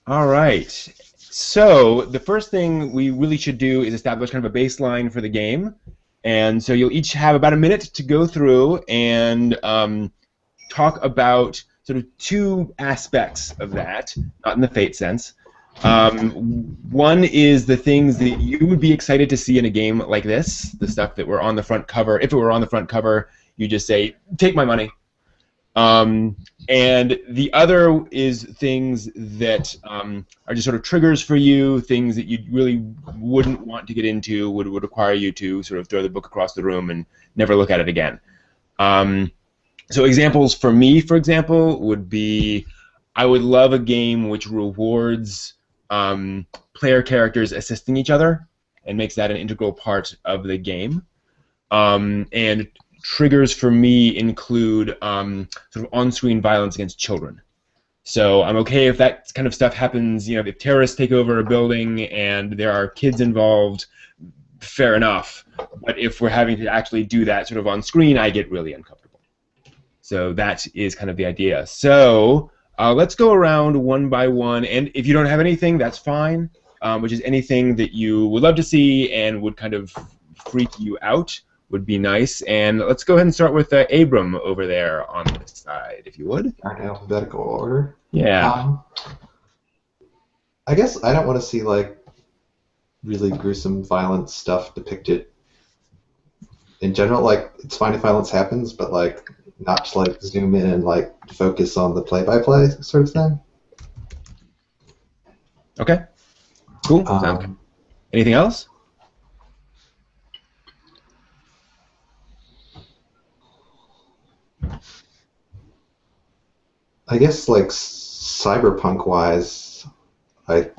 All right. So the first thing we really should do is establish kind of a baseline for the game. And so you'll each have about a minute to go through and talk about sort of two aspects of that, not in the fate sense. One is the things that you would be excited to see in a game like this, the stuff that were on the front cover. If it were on the front cover, you just say, take my money. Um, and the other is things that are just sort of triggers for you, things that you really wouldn't want to get into, would require you to sort of throw the book across the room and never look at it again. Um, so examples for me, for example, would be I would love a game which rewards player characters assisting each other and makes that an integral part of the game. And triggers for me include sort of on-screen violence against children. So I'm okay if that kind of stuff happens, if terrorists take over a building and there are kids involved, fair enough. But if we're having to actually do that sort of on screen, I get really uncomfortable. So that is kind of the idea. So let's go around one by one, and if you don't have anything, that's fine, which is anything that you would love to see and would kind of freak you out would be nice. And let's go ahead and start with Abram over there on this side, if you would. In alphabetical order. Yeah. I guess I don't want to see like really gruesome, violent stuff depicted. In general, like it's fine if violence happens, but like not just like zoom in and like focus on the play-by-play sort of thing. Okay. Cool. Sounds good. Anything else? I guess like cyberpunk wise, I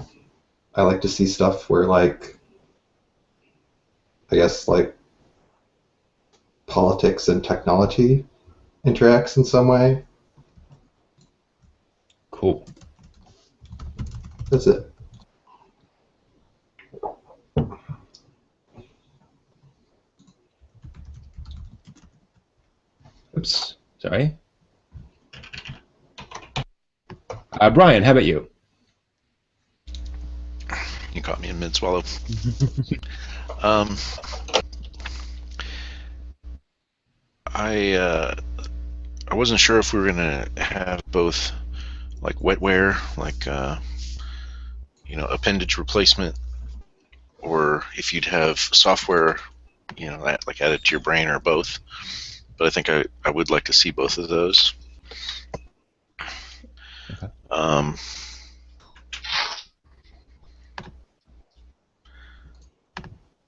like to see stuff where like I guess like politics and technology interacts in some way. Cool. That's it. Oops. Sorry. Brian, how about you? You caught me in mid-swallow. I wasn't sure if we were gonna have both like wetware, like appendage replacement, or if you'd have software, that like added to your brain, or both. But I think I would like to see both of those. Okay. I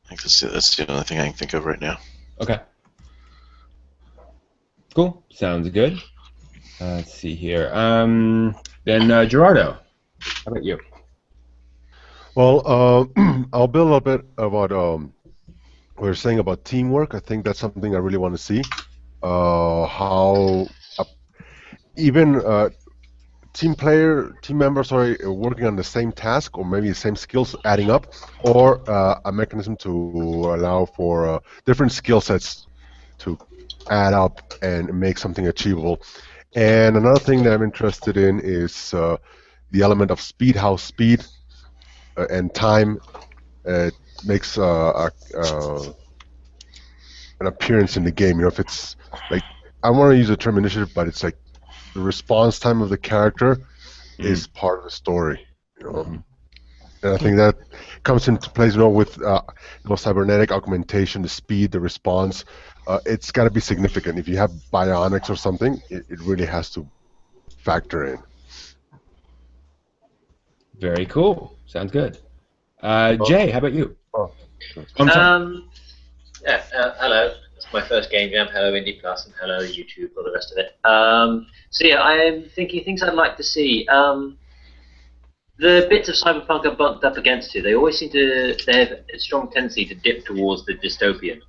think that's the only thing I can think of right now. Okay. Cool. Sounds good. Let's see here. Then Gerardo, how about you? Well, I'll build a little bit about what you're saying about teamwork. I think that's something I really want to see. How even team members are working on the same task, or maybe the same skills adding up, or a mechanism to allow for different skill sets to add up and make something achievable. And another thing that I'm interested in is the element of speed, how speed and time makes an appearance in the game. If it's like, I want to use the term initiative, but it's like the response time of the character is part of the story. And I think that comes into place, with cybernetic augmentation, the speed, the response. It's got to be significant. If you have bionics or something, it really has to factor in. Very cool. Sounds good. Jay, how about you? Yeah, hello. It's my first game jam. Hello, Indie Plus, and hello, YouTube, all the rest of it. So yeah, I am thinking things I'd like to see. The bits of Cyberpunk are bumped up against it. They always seem to they have a strong tendency to dip towards the dystopian.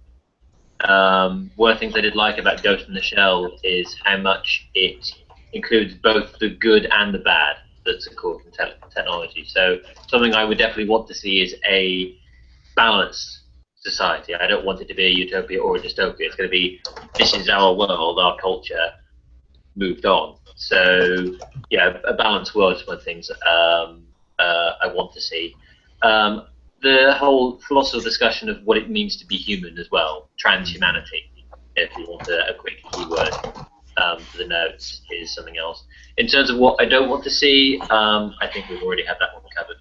One of the things I did like about Ghost in the Shell is how much it includes both the good and the bad that's according to technology. So something I would definitely want to see is a balanced society. I don't want it to be a utopia or a dystopia. It's going to be, this is our world, our culture, moved on. So yeah, a balanced world is one of the things. I want to see. The whole philosophical discussion of what it means to be human as well, transhumanity, if you want a quick keyword for the notes, is something else. In terms of what I don't want to see, I think we've already had that one covered.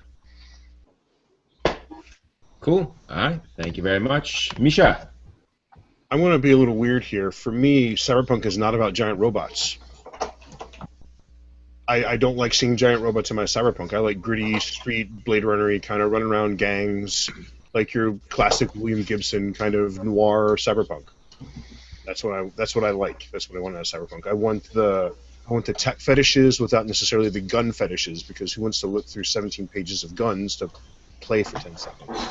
Cool. All right. Thank you very much. Misha. I'm going to be a little weird here. For me, Cyberpunk is not about giant robots. I don't like seeing giant robots in my Cyberpunk. I like gritty, street, Blade Runner-y, kind of run around gangs, like your classic William Gibson kind of noir Cyberpunk. That's what I like. That's what I want out of Cyberpunk. I want the tech fetishes without necessarily the gun fetishes, because who wants to look through 17 pages of guns to play for 10 seconds?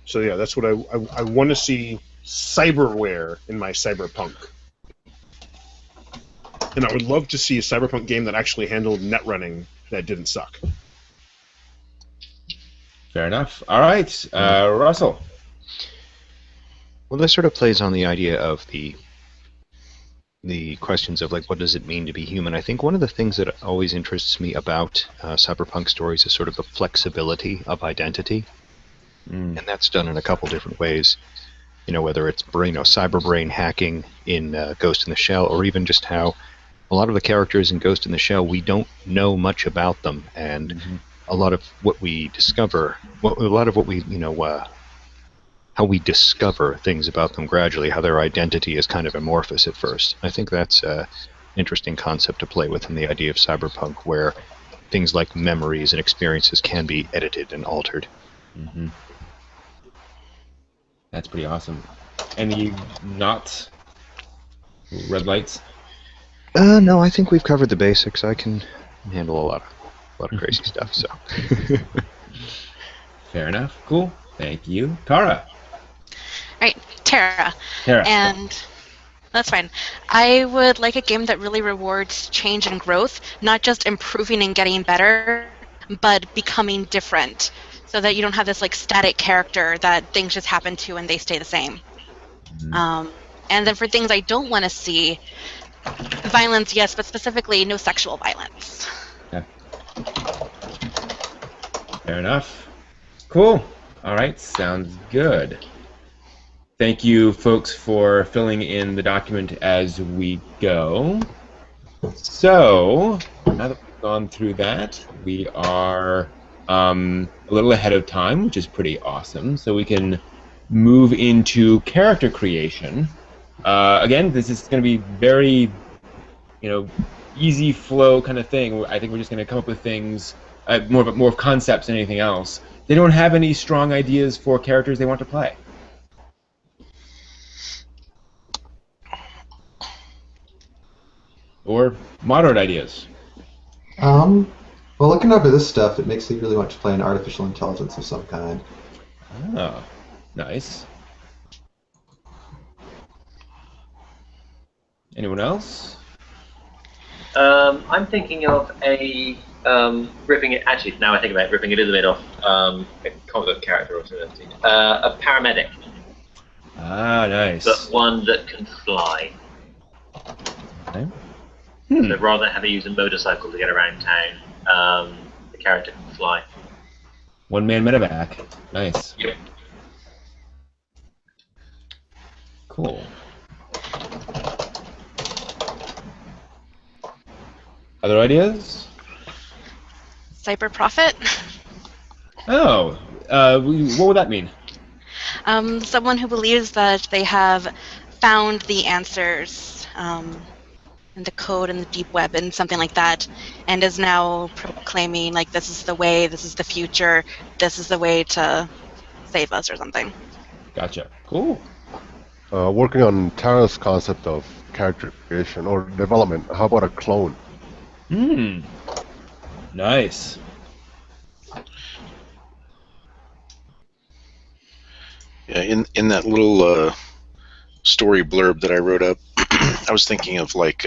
So yeah, that's what I want to see. Cyberware in my Cyberpunk. And I would love to see a Cyberpunk game that actually handled net running that didn't suck. Fair enough. All right, Russell. Well, this sort of plays on the idea of the questions of, like, what does it mean to be human? I think one of the things that always interests me about Cyberpunk stories is sort of the flexibility of identity. And that's done in a couple different ways. You know, whether it's cyber brain hacking in Ghost in the Shell, or even just how a lot of the characters in Ghost in the Shell, we don't know much about them, and a lot of what we discover, how we discover things about them gradually, how their identity is kind of amorphous at first. I think that's an interesting concept to play with in the idea of Cyberpunk, where things like memories and experiences can be edited and altered. That's pretty awesome. Any not red lights? No, I think we've covered the basics. I can handle a lot of crazy stuff. So. Fair enough. Cool. Thank you, Tara. Right, Tara. Tara. And that's fine. I would like a game that really rewards change and growth, not just improving and getting better, but becoming different, so that you don't have this like static character that things just happen to and they stay the same. And then for things I don't want to see, violence, yes, but specifically no sexual violence. Yeah. Fair enough. Cool. All right, sounds good. Thank you, folks, for filling in the document as we go. So, now that we've gone through that, we are a little ahead of time, which is pretty awesome. So we can move into character creation. Again, this is going to be very, easy flow kind of thing. I think we're just going to come up with things, more of concepts than anything else. They don't have any strong ideas for characters they want to play. Or moderate ideas. Well, looking over this stuff, it makes me really want to play an artificial intelligence of some kind. Oh, nice. Anyone else? I'm thinking of a ripping it. Actually, now I think about it, ripping it a little bit off a comic book character or something. A paramedic. Ah, nice. But one that can fly. Okay. So rather than having to use a motorcycle to get around town, the character can fly. One-man medevac. Nice. Yep. Cool. Other ideas? Cyber prophet. Oh, what would that mean? Someone who believes that they have found the answers in the code and the deep web and something like that, and is now proclaiming like this is the way, this is the future, this is the way to save us or something. Gotcha. Cool. Working on Tara's concept of character creation or development, how about a clone? Nice. Yeah, in that little story blurb that I wrote up, I was thinking of like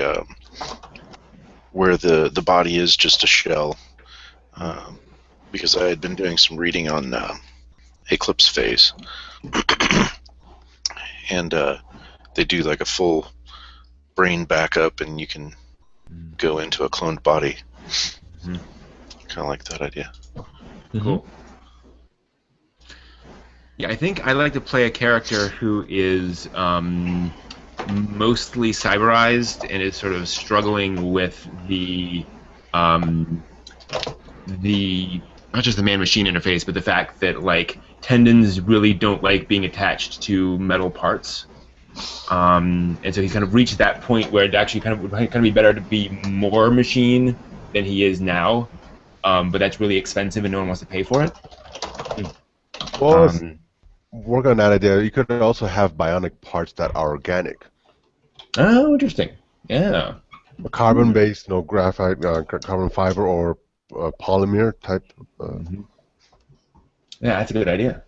where the body is just a shell, because I had been doing some reading on Eclipse Phase, and they do like a full brain backup, and you can go into a cloned body. kind of like that idea. Cool. Yeah, I think I like to play a character who is mostly cyberized and is sort of struggling with the not just the man-machine interface, but the fact that like tendons really don't like being attached to metal parts. And so he's kind of reached that point where it actually kind of be better to be more machine than he is now, but that's really expensive and no one wants to pay for it. Well, work on that idea. You could also have bionic parts that are organic. Oh, interesting. Yeah. A carbon-based, no graphite, carbon fiber, or polymer type. Yeah, that's a good idea.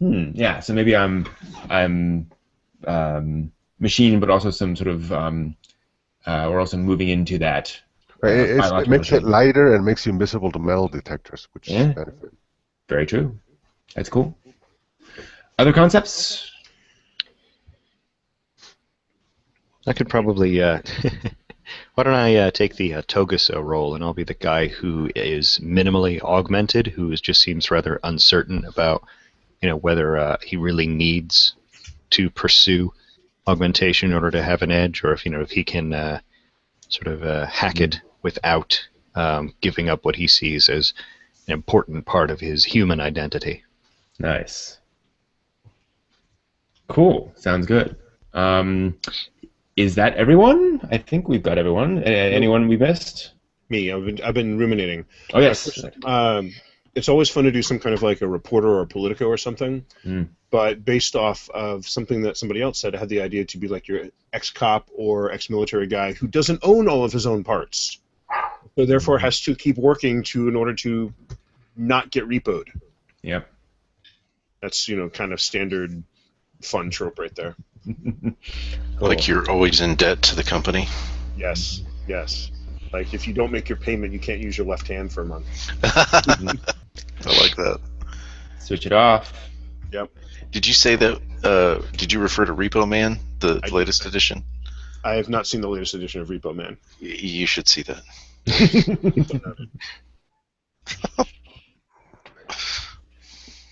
Yeah, so maybe I'm machine, but also some sort of we're also moving into that. It makes it lighter and makes you invisible to metal detectors, which is a benefit. Very true. That's cool. Other concepts? I could probably. Why don't I take the Togusa role, and I'll be the guy who is minimally augmented, who just seems rather uncertain about, whether he really needs to pursue augmentation in order to have an edge, or if he can sort of hack it without giving up what he sees as an important part of his human identity. Nice. Cool. Sounds good. Is that everyone? I think we've got everyone. Anyone we missed? Me. I've been ruminating. Oh yes. It's always fun to do some kind of like a reporter or a Politico or something, but based off of something that somebody else said, I had the idea to be like your ex-cop or ex-military guy who doesn't own all of his own parts, so therefore has to keep working in order to not get repoed. Yep. That's kind of standard fun trope right there. Cool. Like you're always in debt to the company. Yes. Like if you don't make your payment, you can't use your left hand for a month. I like that. Switch it off. Yep. Did you say that? Did you refer to Repo Man, the latest edition? I have not seen the latest edition of Repo Man. You should see that.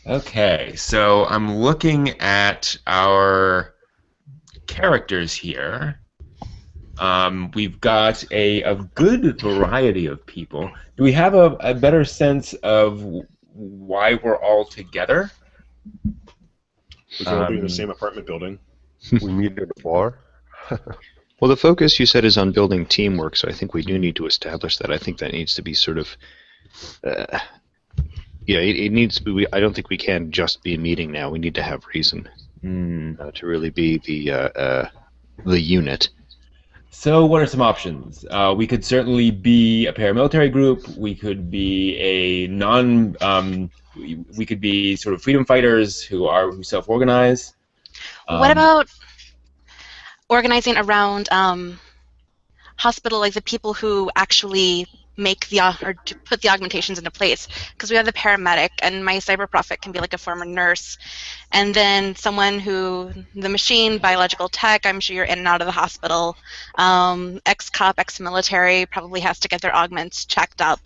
Okay, so I'm looking at our characters here. We've got a good variety of people. Do we have a better sense of why we're all together? We can all be in the same apartment building. We meet at a bar. Well, the focus you said is on building teamwork, so I think we do need to establish that. I think that needs to be sort of, it needs to be. I don't think we can just be meeting now. We need to have reason to really be the unit. So, what are some options? We could certainly be a paramilitary group. We could be a we could be sort of freedom fighters who self-organize. What about organizing around hospital, like the people who actually make or to put the augmentations into place? Because we have the paramedic, and my cyber prophet can be like a former nurse, and then someone the machine, biological tech. I'm sure you're in and out of the hospital. Ex-cop, ex-military probably has to get their augments checked up.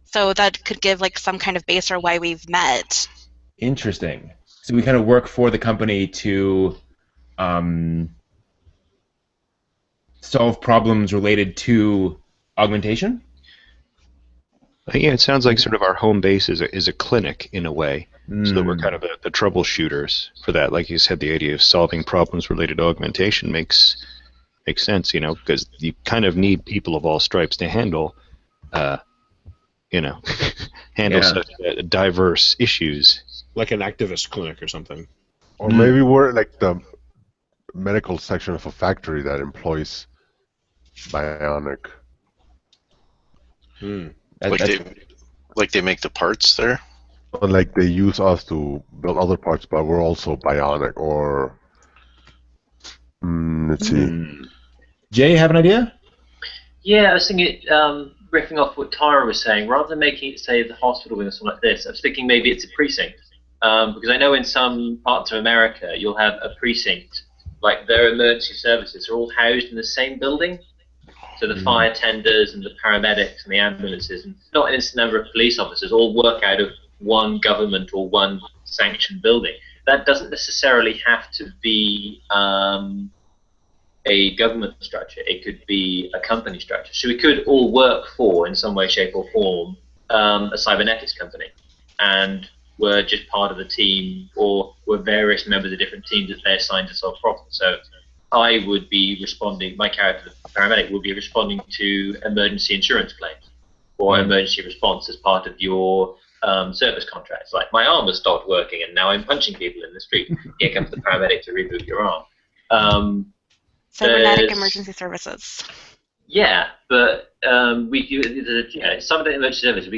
So that could give like some kind of base or why we've met. Interesting. So we kind of work for the company to solve problems related to augmentation? Yeah, it sounds like sort of our home base is a clinic in a way, so that we're kind of the troubleshooters for that. Like you said, the idea of solving problems related to augmentation makes sense, because you kind of need people of all stripes to handle, such diverse issues. Like an activist clinic or something. Or maybe we're like the medical section of a factory that employs bionic. Like they make the parts there? But like they use us to build other parts, but we're also bionic. Or let's see. Jay, have an idea? Yeah, I was thinking, riffing off what Tyra was saying, rather than making it, say, the hospital wing or something like this, I was thinking maybe it's a precinct. Because I know in some parts of America you'll have a precinct, like their emergency services are all housed in the same building. So the fire tenders and the paramedics and the ambulances, and not an instant number of police officers, all work out of one government or one sanctioned building. That doesn't necessarily have to be a government structure. It could be a company structure. So we could all work for, in some way, shape, or form, a cybernetics company, and we're just part of the team, or we're various members of different teams that they're assigned to solve problems. So I would be responding, my character, the paramedic, would be responding to emergency insurance claims or emergency response as part of your service contracts. Like, my arm has stopped working and now I'm punching people in the street. Here comes the paramedic to reboot your arm. Cybernetic emergency services. Yeah, but we do, some of the emergency services,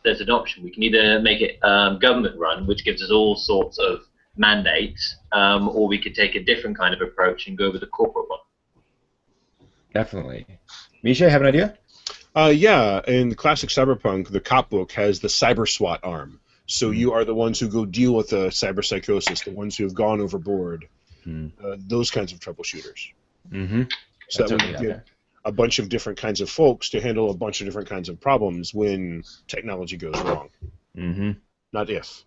there's an option. We can either make it government run, which gives us all sorts of mandates, or we could take a different kind of approach and go with the corporate one. Definitely. Misha, have an idea? Yeah, in the classic Cyberpunk, the cop book has the cyber SWAT arm. So you are the ones who go deal with the cyber psychosis, the ones who have gone overboard, those kinds of troubleshooters. Mm-hmm. So that would give a bunch of different kinds of folks to handle a bunch of different kinds of problems when technology goes wrong. Mm-hmm. Not if.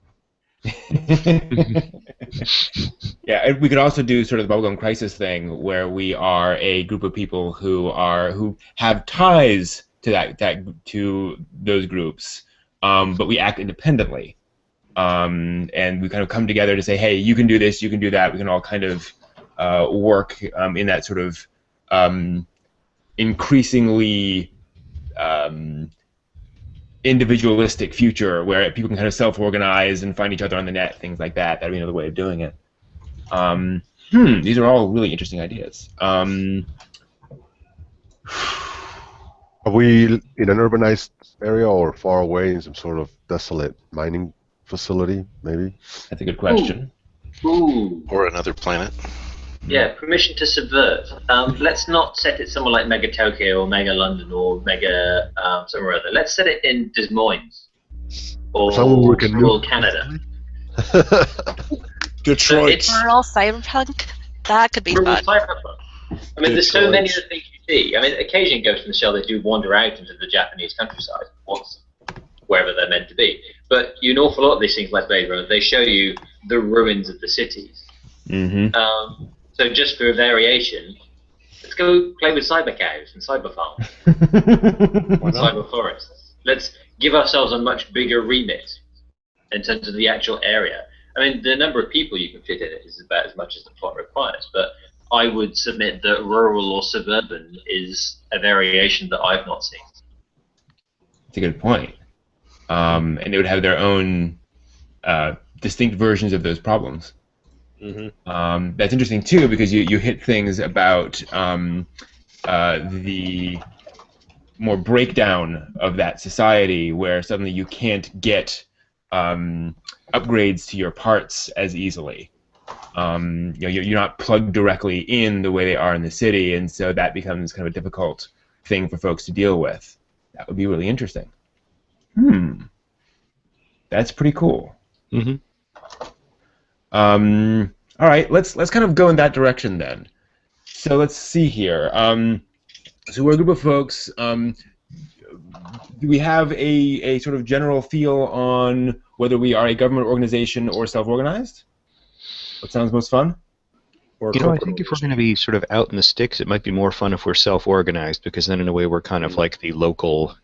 Yeah, and we could also do sort of the bubblegum crisis thing, where we are a group of people who have ties to to those groups, but we act independently, and we kind of come together to say, hey, you can do this, you can do that. We can all kind of work in that sort of increasingly individualistic future where people can kind of self-organize and find each other on the net, things like that. That'd be another way of doing it. These are all really interesting ideas. Are we in an urbanized area or far away in some sort of desolate mining facility, maybe? That's a good question. Ooh. Or another planet. Yeah, permission to subvert. Let's not set it somewhere like Mega Tokyo or Mega London or Mega somewhere other. Let's set it in Des Moines or rural Canada. Detroit. Rural Cyberpunk? That could be fun. Cyberpunk. I mean, there's so many other things you see. I mean, occasionally Ghost in the Shell, they do wander out into the Japanese countryside, wherever they're meant to be. But an awful lot of these things, like Blade Runner, they show you the ruins of the cities. Mm-hmm. So just for a variation, let's go play with cyber cows and cyber farms and cyber forests. Let's give ourselves a much bigger remit in terms of the actual area. I mean, the number of people you can fit in it is about as much as the plot requires, but I would submit that rural or suburban is a variation that I've not seen. That's a good point. And they would have their own distinct versions of those problems. Mm-hmm. That's interesting too, because you hit things about the more breakdown of that society, where suddenly you can't get upgrades to your parts as easily. You're not plugged directly in the way they are in the city, and so that becomes kind of a difficult thing for folks to deal with. That would be really interesting. That's pretty cool. Mm-hmm. All right, let's kind of go in that direction then. So let's see here. So we're a group of folks. Do we have a sort of general feel on whether we are a government organization or self-organized? What sounds most fun? I think if we're going to be sort of out in the sticks, it might be more fun if we're self-organized, because then in a way we're kind of like the local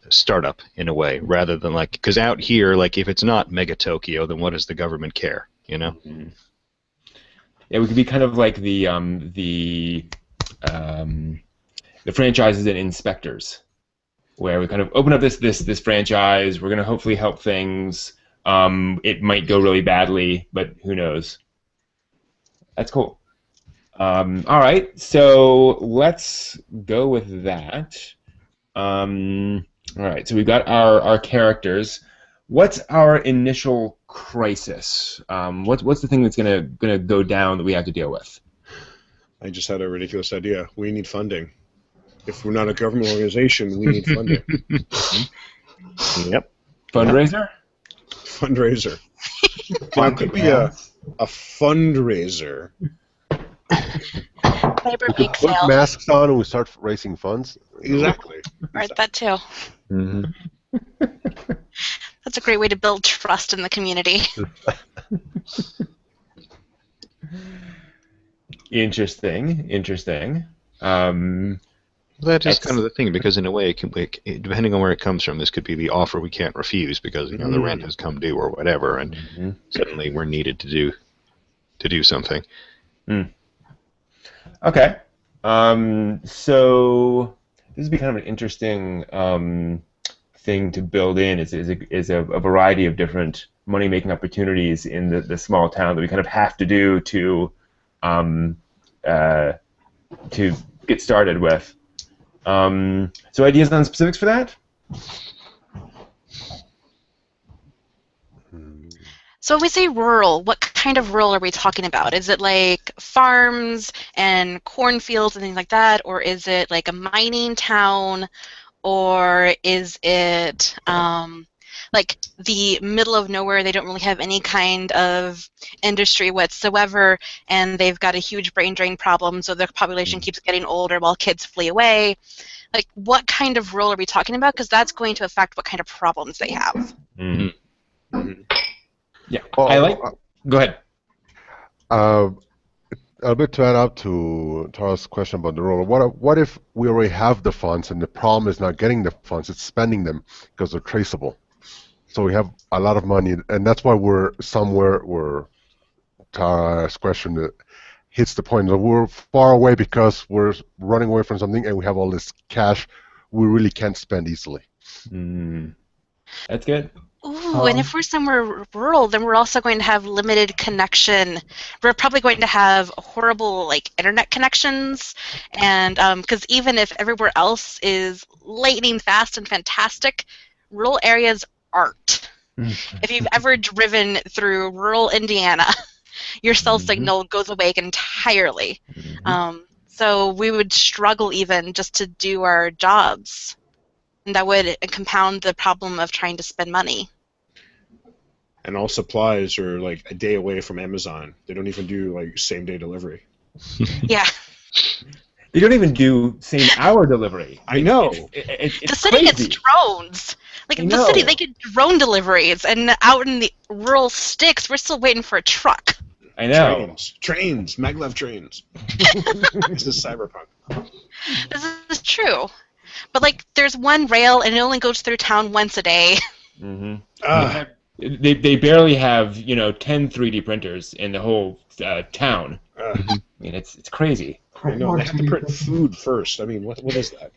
startup in a way, rather than like, because out here, like if it's not Mega Tokyo, then what does the government care? You know? Mm-hmm. Yeah, we could be kind of like the franchises and inspectors, where we kind of open up this franchise. We're going to hopefully help things. It might go really badly, but who knows? That's cool. All right, so let's go with that. All right, so we've got our characters. What's our initial crisis? What's the thing that's gonna go down that we have to deal with? I just had a ridiculous idea. We need funding. If we're not a government organization, we need funding. Yep. Fundraiser? Fundraiser. Now, it could be a fundraiser Cyber We could bake put sale. masks on and we start raising funds. Exactly. Right, that too. Hmm. That's a great way to build trust in the community. Interesting. That is That's- kind of the thing, because in a way, depending on where it comes from, this could be the offer we can't refuse because the rent has come due or whatever, and suddenly we're needed to do something. Okay. So this would be kind of an interesting thing to build in. Is a variety of different money-making opportunities in the small town that we kind of have to do to get started with. So ideas on specifics for that? So when we say rural, what kind of rural are we talking about? Is it like farms and cornfields and things like that? Or is it like a mining town? Or is it like the middle of nowhere, they don't really have any kind of industry whatsoever, and they've got a huge brain drain problem, so their population keeps getting older while kids flee away? Like, what kind of rural are we talking about? Because that's going to affect what kind of problems they have. Yeah. Well, Go ahead. A bit to add up to Tara's question about the role. What if we already have the funds and the problem is not getting the funds, it's spending them because they're traceable. So we have a lot of money, and that's why we're somewhere where Tara's question hits the point. That we're far away because we're running away from something and we have all this cash we really can't spend easily. That's good. Ooh, and if we're somewhere rural, then we're also going to have limited connection. We're probably going to have horrible internet connections, and because even if everywhere else is lightning fast and fantastic, rural areas aren't. If you've ever driven through rural Indiana, your cell signal goes away entirely. So we would struggle even just to do our jobs. And that would compound the problem of trying to spend money. And all supplies are like a day away from Amazon. They don't even do same-day delivery. Yeah. They don't even do same-hour delivery. I know. It's the city crazy. gets drones. The city, they get drone deliveries, and out in the rural sticks, we're still waiting for a truck. I know. Trains, maglev trains. This is Cyberpunk. This is true. But there's one rail, and it only goes through town once a day. They barely have 10 3D printers in the whole town. I mean, it's crazy. I know. They have to print food first. I mean, what is that?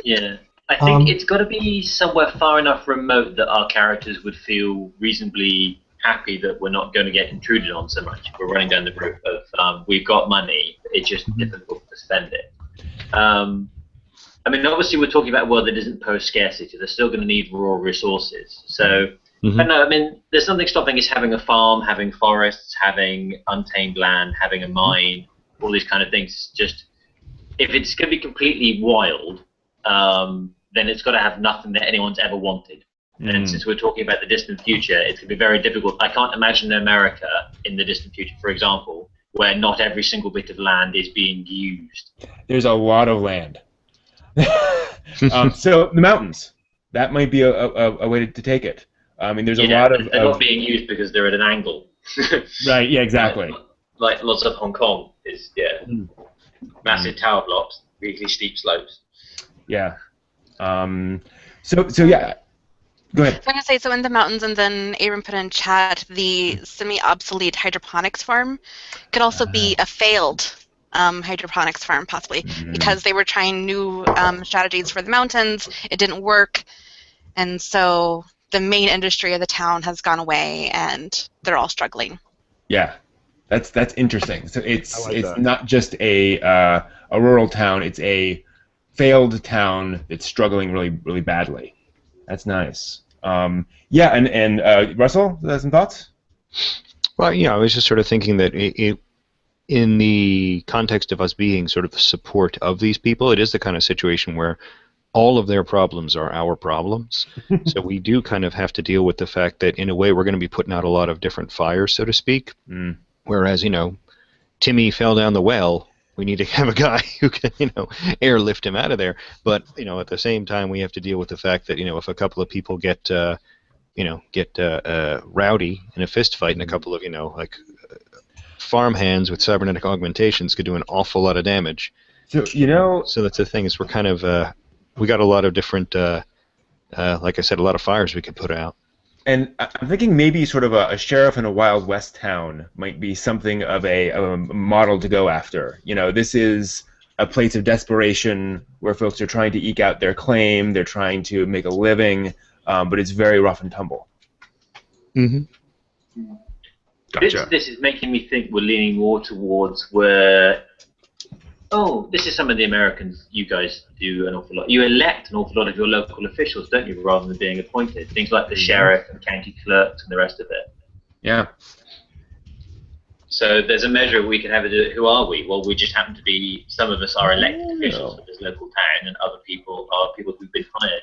Yeah. I think it's got to be somewhere far enough remote that our characters would feel reasonably happy that we're not going to get intruded on so much. We're running down the route of we've got money, it's just difficult to spend it. I mean, obviously we're talking about a world that isn't post-scarcity. They're still going to need raw resources. So, I don't know, I mean, there's something stopping us having a farm, having forests, having untamed land, having a mine, all these kind of things. Just, if it's going to be completely wild, then it's got to have nothing that anyone's ever wanted. And since we're talking about the distant future, it's going to be very difficult. I can't imagine America in the distant future, for example, where not every single bit of land is being used. There's a lot of land. So the mountains, that might be a way to take it. I mean, there's a lot of... They're not being used because they're at an angle. Right, yeah, exactly. Like lots of Hong Kong is, massive tower blocks, really steep slopes. Yeah. So yeah, go ahead. I was going to say, so in the mountains, and then Aaron put in chat, the semi-obsolete hydroponics farm could also be a failed hydroponics farm, possibly, because they were trying new strategies for the mountains. It didn't work, and so the main industry of the town has gone away, and they're all struggling. Yeah, that's interesting. So it's that. not just a rural town; it's a failed town that's struggling really badly. That's nice. Yeah, and Russell, some thoughts? Well, I was just sort of thinking that in the context of us being sort of the support of these people, it is the kind of situation where all of their problems are our problems. So we do kind of have to deal with the fact that, in a way, we're going to be putting out a lot of different fires, so to speak. Whereas, Timmy fell down the well. We need to have a guy who can, airlift him out of there. But, at the same time, we have to deal with the fact that, if a couple of people get rowdy in a fist fight, and a couple of, farmhands with cybernetic augmentations could do an awful lot of damage. So, So that's the thing, is we're kind of, we got a lot of different, like I said, a lot of fires we could put out. And I'm thinking maybe sort of a sheriff in a Wild West town might be something of a model to go after. This is a place of desperation where folks are trying to eke out their claim, they're trying to make a living, but it's very rough and tumble. Mm-hmm. Gotcha. This is making me think we're leaning more towards where... Oh, this is some of the Americans you guys do an awful lot. You elect an awful lot of your local officials, don't you, rather than being appointed? Things like the sheriff and county clerks and the rest of it. Yeah. So there's a measure we can have to do it. Who are we? Well, we just happen to be, some of us are elected officials of this local town, and other people are people who've been hired.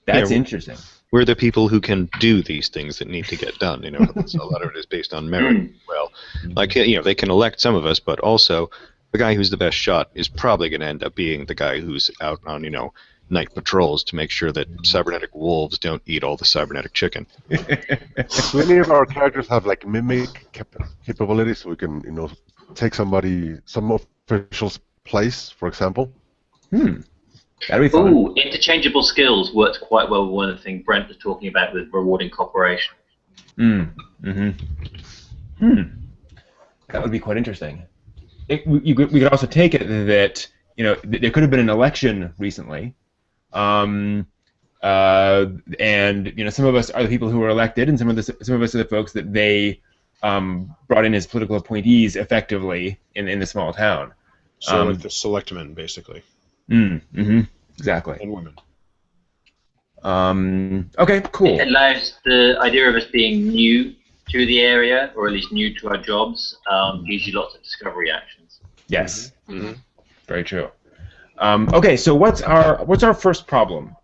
That's interesting. We're the people who can do these things that need to get done. So a lot of it is based on merit. Well, they can elect some of us, but also the guy who's the best shot is probably going to end up being the guy who's out on, night patrols to make sure that cybernetic wolves don't eat all the cybernetic chicken. Do any of our characters have like mimic capabilities, so we can, take some official's place, for example? That'd be fun. Ooh, interchangeable skills worked quite well with one of the things Brent was talking about with rewarding cooperation. That would be quite interesting. We could also take it that there could have been an election recently, and some of us are the people who were elected, and some of us are the folks that they brought in as political appointees effectively in the small town. So like the selectmen, basically. Exactly. And women. Okay, cool. It allows the idea of us being new to the area, or at least new to our jobs, gives you lots of discovery actions. Yes. Very true. Okay, so what's our first problem?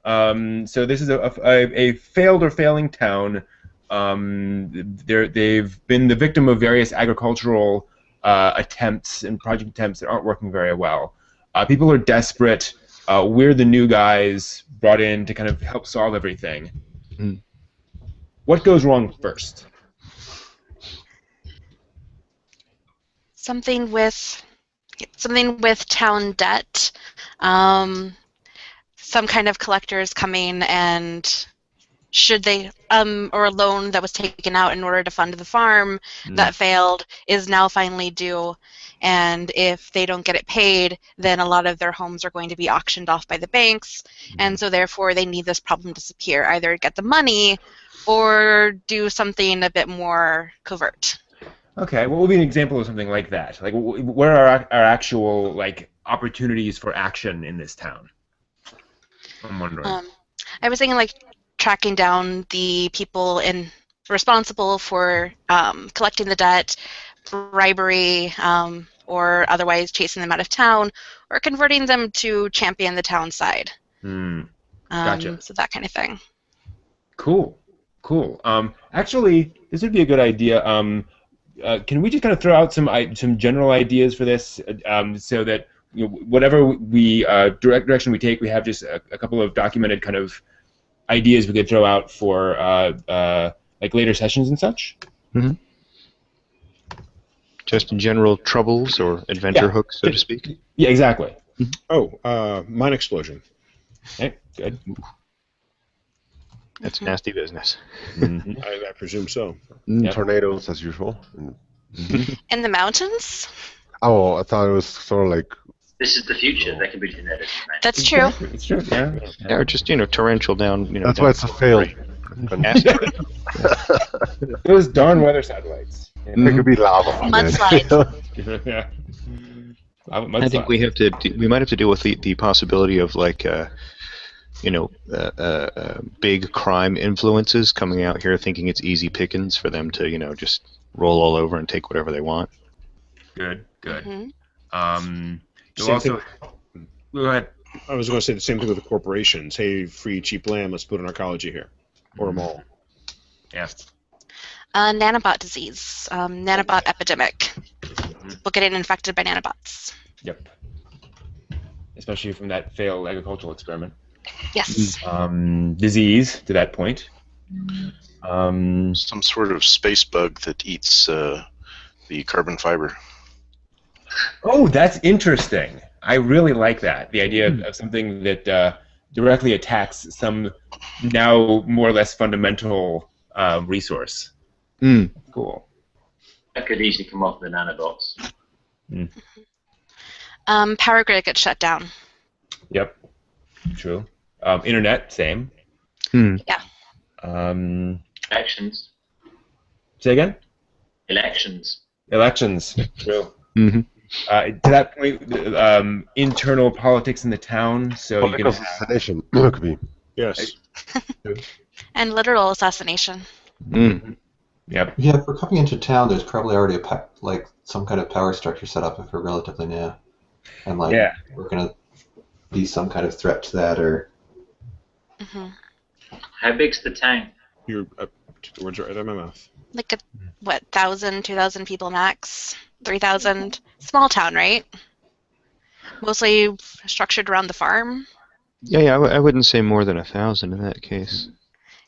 So this is a failed or failing town. They've been the victim of various agricultural attempts and project attempts that aren't working very well. People are desperate. We're the new guys brought in to kind of help solve everything. What goes wrong first? Something with town debt. Some kind of collectors coming and should they or a loan that was taken out in order to fund the farm that failed is now finally due, and if they don't get it paid, then a lot of their homes are going to be auctioned off by the banks, and so therefore they need this problem to disappear, either get the money or do something a bit more covert. Okay, what would be an example of something like that? Like, where are our actual opportunities for action in this town? I'm wondering. I was thinking tracking down the people responsible for collecting the debt, bribery, or otherwise chasing them out of town, or converting them to champion the town side. Gotcha. So that kind of thing. Cool. Actually, this would be a good idea. Can we just kind of throw out some general ideas for this, so that whatever direction we take, we have just a couple of documented kind of ideas we could throw out for later sessions and such? Just in general troubles or adventure hooks, so to speak? Yeah, exactly. Mine explosion. Okay, good. That's nasty business. I presume so. Tornadoes, as usual. In the mountains? Oh, I thought it was sort of like... This is the future. There can be genetics. That's true. It's true, yeah. Or just, torrential down, That's why it's a fail. Those darn weather satellites. It could be lava. Mudslides. Yeah. I think we might have to deal with the possibility of big crime influences coming out here thinking it's easy pickings for them to, just roll all over and take whatever they want. Good. Go ahead. I was going to say the same thing with the corporations. Hey, free cheap land, let's put an arcology here. Or a mall. Yeah. Nanobot disease. Nanobot epidemic. people getting infected by nanobots. Yep. Especially from that failed agricultural experiment. Yes. Disease to that point. Some sort of space bug that eats the carbon fiber. Oh, that's interesting. I really like that. The idea of something that directly attacks some now more or less fundamental resource. Cool. That could easily come off the nanobots. Power grid gets shut down. Yep. True. Internet, same. Yeah. Elections. Say again? Elections. Elections. True. To that point, internal politics in the town, so you Political can have... assassination could be. Yes. And literal assassination. Yep. Yeah, if we're coming into town, there's probably already some kind of power structure set up if we're relatively new, and we're gonna be some kind of threat to that, or How big's the town? You're took the words right out of my mouth. Like 1,000, 2,000 people max, 3,000. Small town, right? Mostly structured around the farm. Yeah, I wouldn't say more than 1,000 in that case.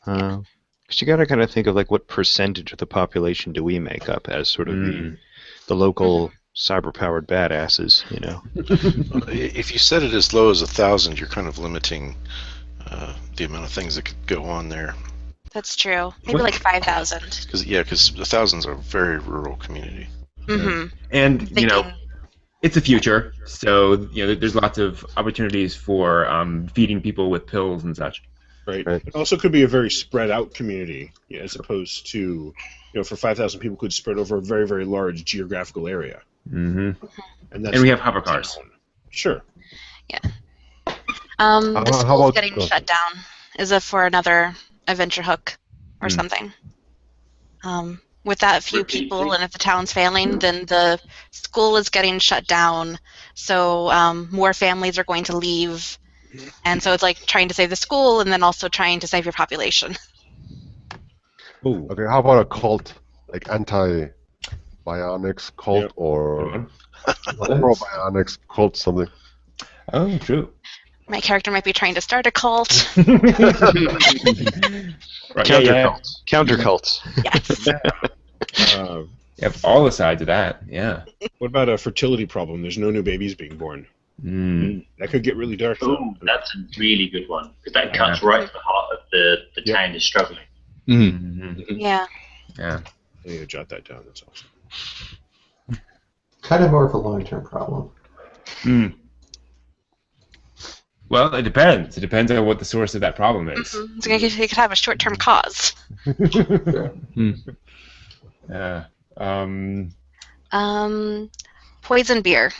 Because you got to kind of think of like what percentage of the population do we make up as sort of the local cyber-powered badasses, you know? If you set it as low as 1,000, you're kind of limiting the amount of things that could go on there. That's true. Maybe like 5,000. Because 1,000's a very rural community. And it's the future, so there's lots of opportunities for feeding people with pills and such. Right. It also could be a very spread out community, as opposed to, for 5,000 people could spread over a very, very large geographical area. And we have hover cars. Sure. Yeah. The school's getting shut down. Is it for another adventure hook or something? With that few people, and if the town's failing, then the school is getting shut down. So more families are going to leave. And so it's like trying to save the school and then also trying to save your population. Ooh. Okay, how about a cult? Like anti-bionics cult or pro-bionics cult, something. Oh, true. My character might be trying to start a cult. Counter cults. Yes. You have all the sides of that, yeah. What about a fertility problem? There's no new babies being born. That could get really dark. Oh, that's a really good one, because that cuts right to the heart of the town is struggling. Yeah. Yeah. I need to jot that down. That's awesome. kind of more of a long-term problem. Well, it depends. It depends on what the source of that problem is. So you could have a short-term cause. Poison beer.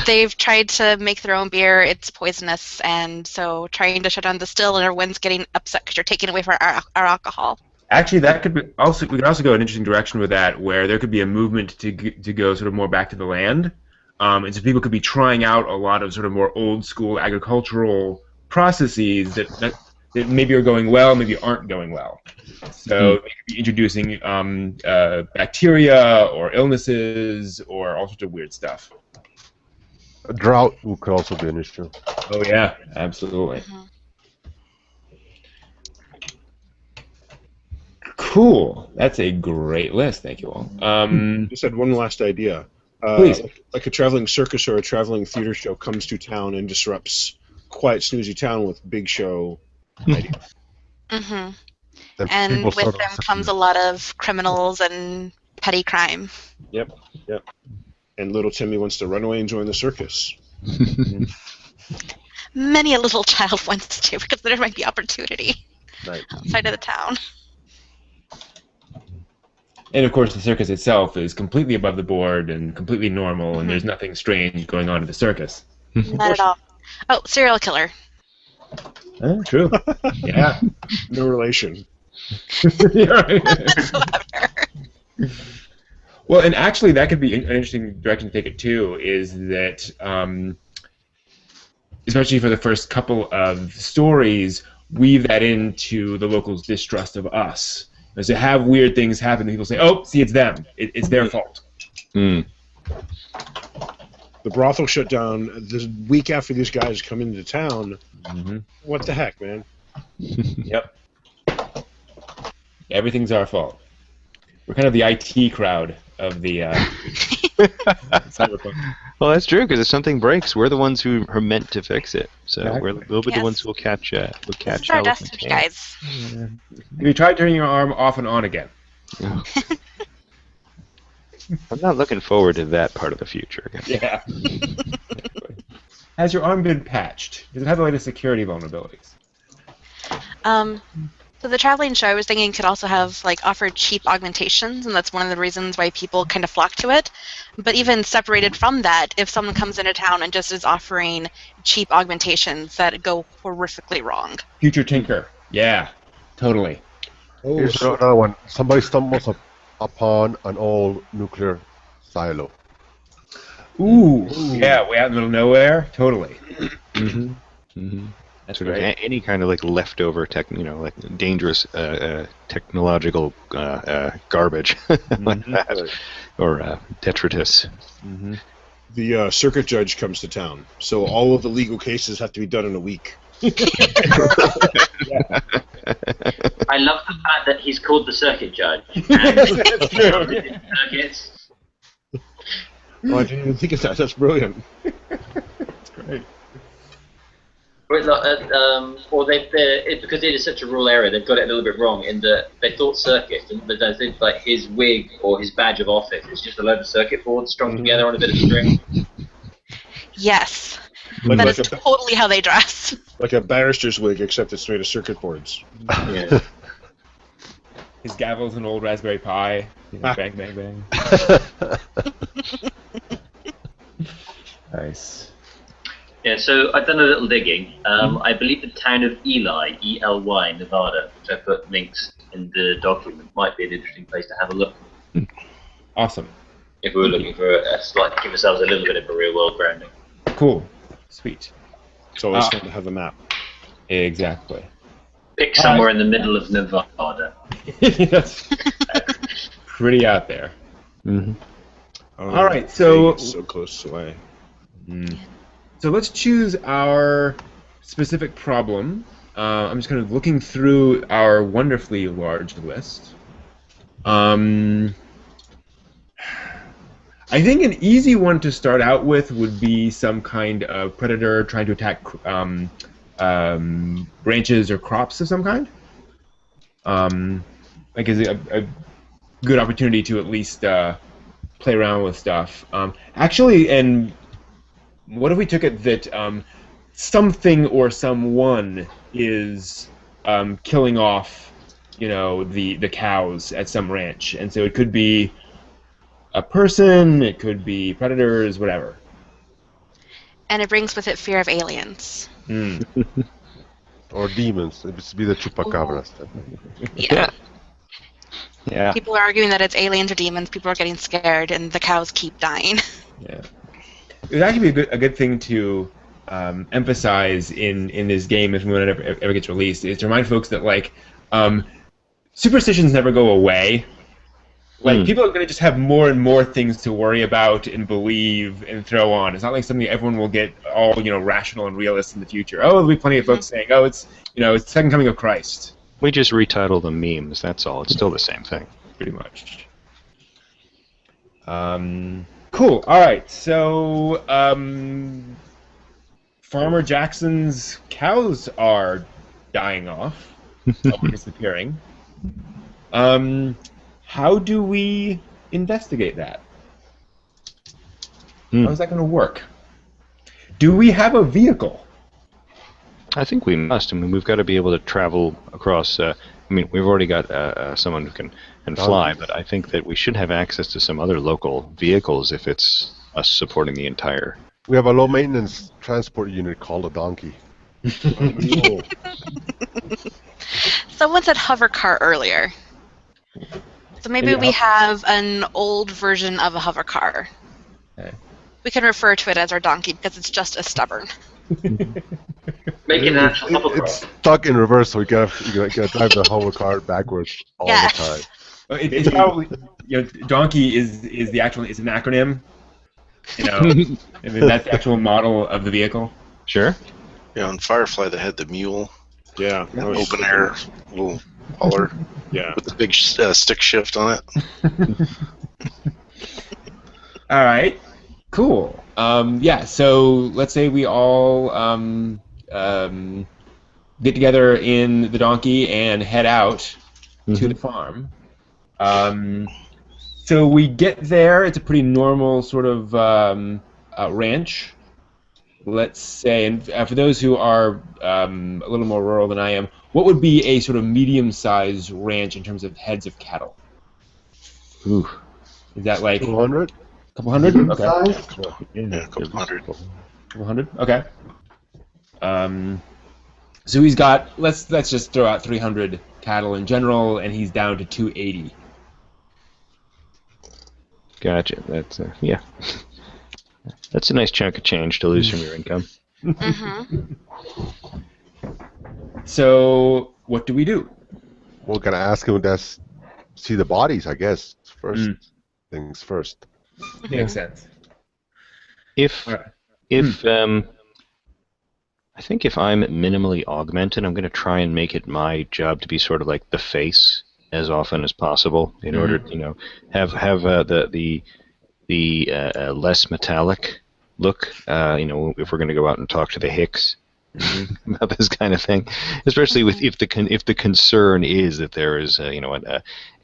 They've tried to make their own beer. It's poisonous, and so trying to shut down the still, and everyone's getting upset because you're taking away from our alcohol. Actually, that could be also. We could also go an interesting direction with that, where there could be a movement to go sort of more back to the land, and so people could be trying out a lot of sort of more old school agricultural processes that maybe are going well, maybe aren't going well. So they could be introducing bacteria or illnesses or all sorts of weird stuff. A drought could also be an issue. Oh yeah, absolutely. Cool. That's a great list. Thank you all. Just had one last idea. Please. Like a traveling circus or a traveling theater show comes to town and disrupts quiet, snoozy town with big show ideas. And with them comes a lot of criminals and petty crime. Yep. And little Timmy wants to run away and join the circus. Many a little child wants to, because there might be opportunity outside of the town. And of course, the circus itself is completely above the board and completely normal, and there's nothing strange going on at the circus. Not at all. Oh, serial killer. Oh, true. Yeah. No relation. Well, and actually, that could be an interesting direction to take it too. Is that, especially for the first couple of stories, weave that into the locals' distrust of us. As to have weird things happen, and people say, "Oh, see, it's them. It's their fault." Mm. The brothel shut down the week after these guys come into town. Mm-hmm. What the heck, man? Yep. Everything's our fault. We're kind of the IT crowd of the Cyberpunk. Well, that's true, because if something breaks, we're the ones who are meant to fix it. So Exactly. we'll be the Yes. ones who will catch This is how our it destiny, can. guys. Have you tried turning your arm off and on again? I'm not looking forward to that part of the future. Yeah. Has your arm been patched? Does it have the latest security vulnerabilities? So the traveling show, I was thinking, could also have offer cheap augmentations, and that's one of the reasons why people kind of flock to it. But even separated from that, if someone comes into town and just is offering cheap augmentations that go horrifically wrong. Future Tinker. Yeah, totally. Oh, Here's so- another one. Somebody stumbles upon an old nuclear silo. Ooh. Yeah, way out in the middle of nowhere. Totally. Mm-hmm. Mm-hmm. That's Sort of great. any kind of leftover dangerous technological garbage like that, or detritus. Mm-hmm. the circuit judge comes to town, so all of the legal cases have to be done in a week. I love the fact that he's called the circuit judge. That's true. Circuits. Oh, I didn't even think of that. That's brilliant. That's great. Or because it is such a rural area, they've got it a little bit wrong in that they thought circuit, and they think his wig or his badge of office is just a load of circuit boards strung together on a bit of string. Yes, Like, that like, is a, totally how they dress. like a barrister's wig, except it's made of circuit boards. Yeah. His gavel's an old Raspberry Pi. Bang, bang, bang. Nice. Yeah, so I've done a little digging. I believe the town of Ely, E-L-Y, Nevada, which I put links in the document, might be an interesting place to have a look Awesome. if we were looking for give ourselves a little bit of a real-world grounding. Cool. Sweet. It's always fun to have a map. Exactly. Pick somewhere in the middle of Nevada. That's pretty out there. Mm-hmm. Oh, All right, so- Vegas, so close away. So let's choose our specific problem. I'm just kind of looking through our wonderfully large list. I think an easy one to start out with would be some kind of predator trying to attack branches or crops of some kind. Is a good opportunity to at least play around with stuff. Actually, and what if we took it that something or someone is killing off, the cows at some ranch, and so it could be a person, it could be predators, whatever. And it brings with it fear of aliens. Or demons. It would be the chupacabras. Yeah. Yeah. People are arguing that it's aliens or demons. People are getting scared, and the cows keep dying. Yeah. It would actually be a good thing to emphasize in this game if when it ever gets released is to remind folks that superstitions never go away. People are going to just have more and more things to worry about and believe and throw on. It's not like something everyone will get all rational and realist in the future. Oh, there'll be plenty of folks saying, "Oh, it's it's the second coming of Christ." We just retitle them memes. That's all. It's still the same thing. Pretty much. Cool. All right. So, Farmer Jackson's cows are dying off, or disappearing. How do we investigate that? How's that going to work? Do we have a vehicle? I think we must. I mean, we've got to be able to travel across. We've already got someone who can fly, but I think that we should have access to some other local vehicles if it's us supporting the entire. We have a low-maintenance transport unit called a donkey. Someone said hover car earlier. So maybe we have an old version of a hover car. Okay. We can refer to it as our donkey because it's just as stubborn. Make an actual hovercraft. It's stuck in reverse, so you gotta drive the hover car backwards all the time. It's probably donkey is the actual is an acronym. And then that's the actual model of the vehicle. Sure. Yeah, on Firefly they had the mule, Yeah. I was open thinking- air, little hauler Yeah. with the big stick shift on it. All right, cool. Yeah, so let's say we all get together in the donkey and head out to the farm. So we get there. It's a pretty normal sort of ranch. Let's say, and for those who are a little more rural than I am, what would be a sort of medium-sized ranch in terms of heads of cattle? Ooh. Is that like 200? a couple hundred? Okay. Size? Yeah, a couple hundred. Couple hundred? Okay. So he's got let's just throw out 300 cattle in general, and he's down to 280. Gotcha. That's yeah. That's a nice chunk of change to lose from your income. Mm-hmm. So what do we do? We're gonna ask him to see the bodies, I guess. First things first. Makes sense. If All right. I think if I'm minimally augmented, I'm going to try and make it my job to be sort of like the face as often as possible in order to, have the less metallic look. If we're going to go out and talk to the Hicks about this kind of thing, especially if the concern is that there is an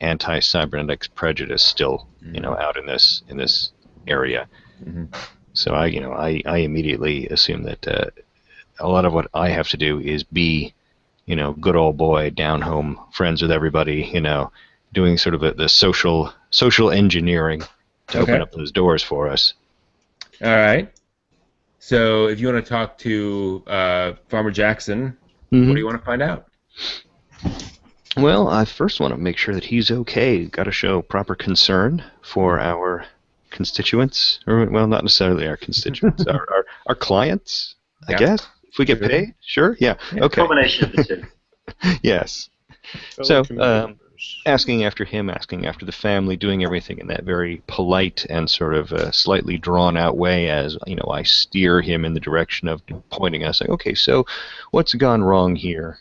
anti-cybernetics prejudice still out in this area. So I immediately assume that a lot of what I have to do is be good old boy down home, friends with everybody, doing sort of the social engineering to open up those doors for us. All right. So if you want to talk to Farmer Jackson, what do you want to find out? Well, I first want to make sure that he's okay. Got to show proper concern for our constituents, or well, not necessarily our constituents, our clients, I guess. If we get paid, sure, yeah, okay. Combination of the two. Yes. So, asking after him, asking after the family, doing everything in that very polite and sort of slightly drawn-out way as, I steer him in the direction of pointing us, like, okay, so what's gone wrong here?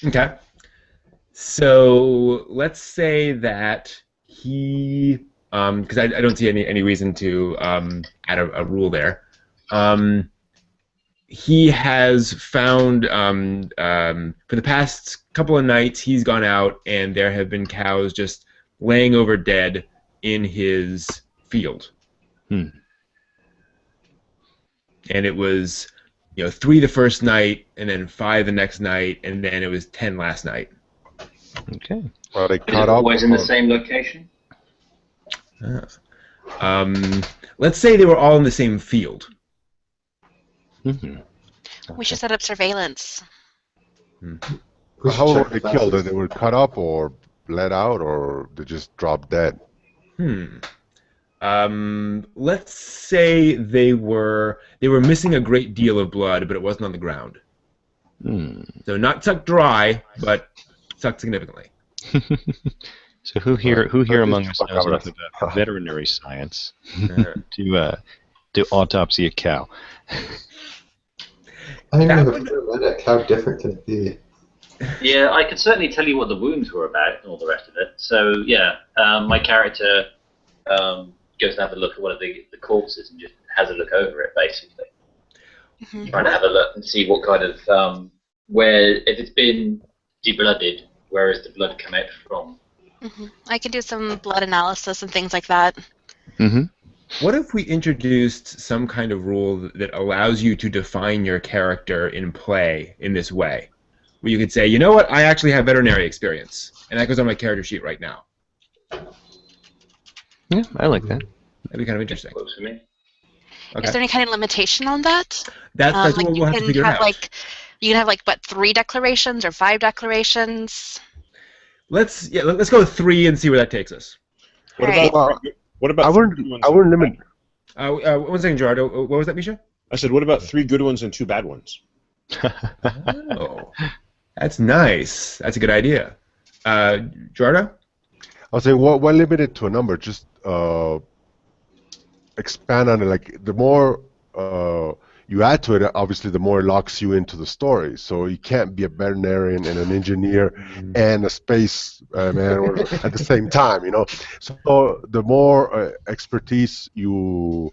Okay. So let's say that he, because I don't see any reason to add a rule there. He has found, for the past couple of nights, he's gone out and there have been cows just laying over dead in his field. And it was, 3 the first night, and then 5 the next night, and then it was 10 last night. Okay. Are they Is caught it up? always in the same location? Let's say they were all in the same field. We should set up surveillance. How were they killed? They were cut up or bled out, or they just dropped dead? Let's say they were missing a great deal of blood, but it wasn't on the ground. So not sucked dry, but sucked significantly. So who here among us knows enough about veterinary science to autopsy a cow? I don't even have a minute. How different can it be? Yeah, I could certainly tell you what the wounds were about and all the rest of it. So, yeah, my character goes and have a look at one of the corpses and just has a look over it, basically. Trying to have a look and see what kind of, if it's been deblooded, where has the blood come out from? I can do some blood analysis and things like that. What if we introduced some kind of rule that allows you to define your character in play in this way? Where you could say, you know what, I actually have veterinary experience, and that goes on my character sheet right now. Yeah, I like that. That'd be kind of interesting. Works for me. Okay. Is there any kind of limitation on that? That's what we'll have to figure out. You can have 3 declarations or 5 declarations. Let's go with 3 and see where that takes us. What Right. about what about I three good ones? wouldn't limit. 1 second, Gerardo. What was that, Misha? I said, what about 3 good ones and 2 bad ones? Oh, that's nice. That's a good idea. Jordan? I was saying, why limit it to a number? Just expand on it. Like the more you add to it, obviously, the more it locks you into the story. So you can't be a veterinarian and an engineer and a space man at the same time. So the more expertise you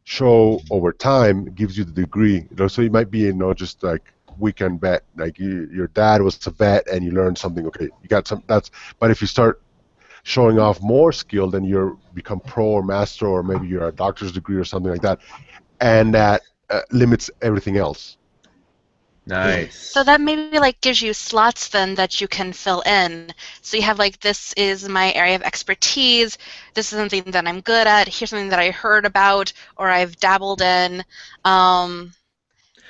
show over time gives you the degree. So you might be, just like weekend vet. Like your dad was a vet and you learned something. Okay, you got some. But if you start showing off more skill, then you become pro or master, or maybe you're a doctor's degree or something like that, and that limits everything else. Nice. So that maybe like gives you slots then that you can fill in. So you have like, this is my area of expertise, this is something that I'm good at, here's something that I heard about or I've dabbled in, and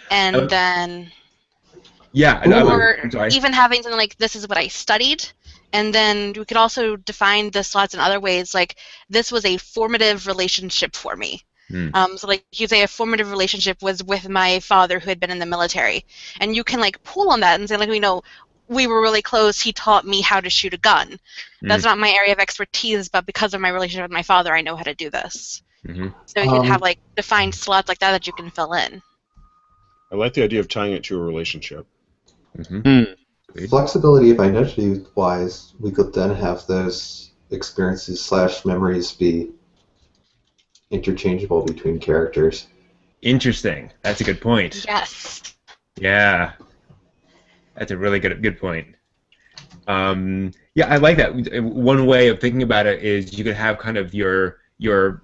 then Yeah. or I'm sorry. even having something like, this is what I studied. And then we could also define the slots in other ways, like this was a formative relationship for me. So like you say a formative relationship was with my father who had been in the military. And you can like pull on that and say, like, we were really close, he taught me how to shoot a gun. That's not my area of expertise, but because of my relationship with my father, I know how to do this. So you can have like defined slots like that you can fill in. I like the idea of tying it to a relationship. Flexibility of identity-wise, we could then have those experiences/memories be interchangeable between characters. Interesting. That's a good point. Yes. Yeah. That's a really good point. Yeah, I like that. One way of thinking about it is you could have kind of your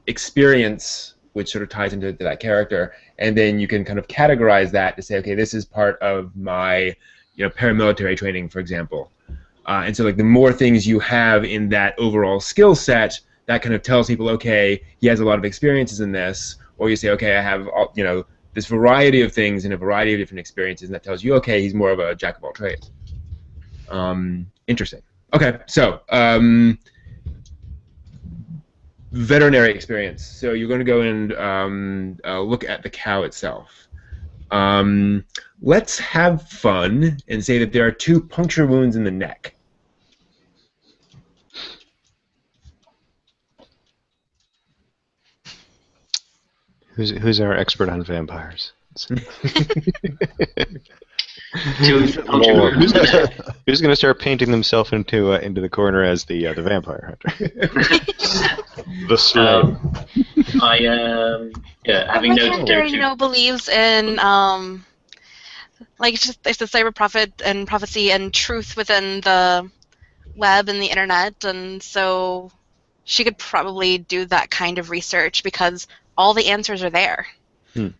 experience, which sort of ties into that character, and then you can kind of categorize that to say, okay, this is part of my paramilitary training, for example. And so like the more things you have in that overall skill set, that kind of tells people, okay, he has a lot of experiences in this. Or you say, okay, I have this variety of things and a variety of different experiences, and that tells you, okay, he's more of a jack of all trades. Interesting. Okay, so veterinary experience. So you're going to go and look at the cow itself. Let's have fun and say that there are 2 puncture wounds in the neck. Who's our expert on vampires? Who's Who's going to start painting themselves into the corner as the vampire hunter? The slave. Having noted there are two. Believes in like just there's the cyber prophet and prophecy and truth within the web and the internet, and so she could probably do that kind of research because all the answers are there. All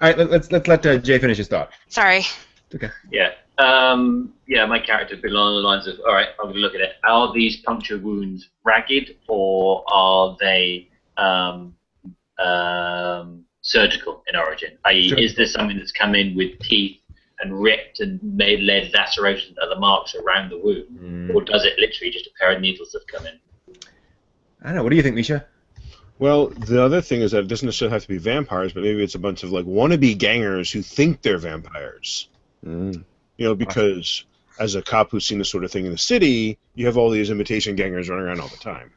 right, let's let Jay finish his thought. Sorry. Okay. Yeah. My character would be along the lines of, all right, I'm going to look at it. Are these puncture wounds ragged, or are they surgical in origin? I.e., Sure. Is this something that's come in with teeth and ripped and led lacerations at the marks around the wound, or does it literally just a pair of needles that have come in? I don't know. What do you think, Misha? Well, the other thing is that it doesn't necessarily have to be vampires, but maybe it's a bunch of like wannabe gangers who think they're vampires. Because as a cop who's seen this sort of thing in the city, you have all these imitation gangers running around all the time.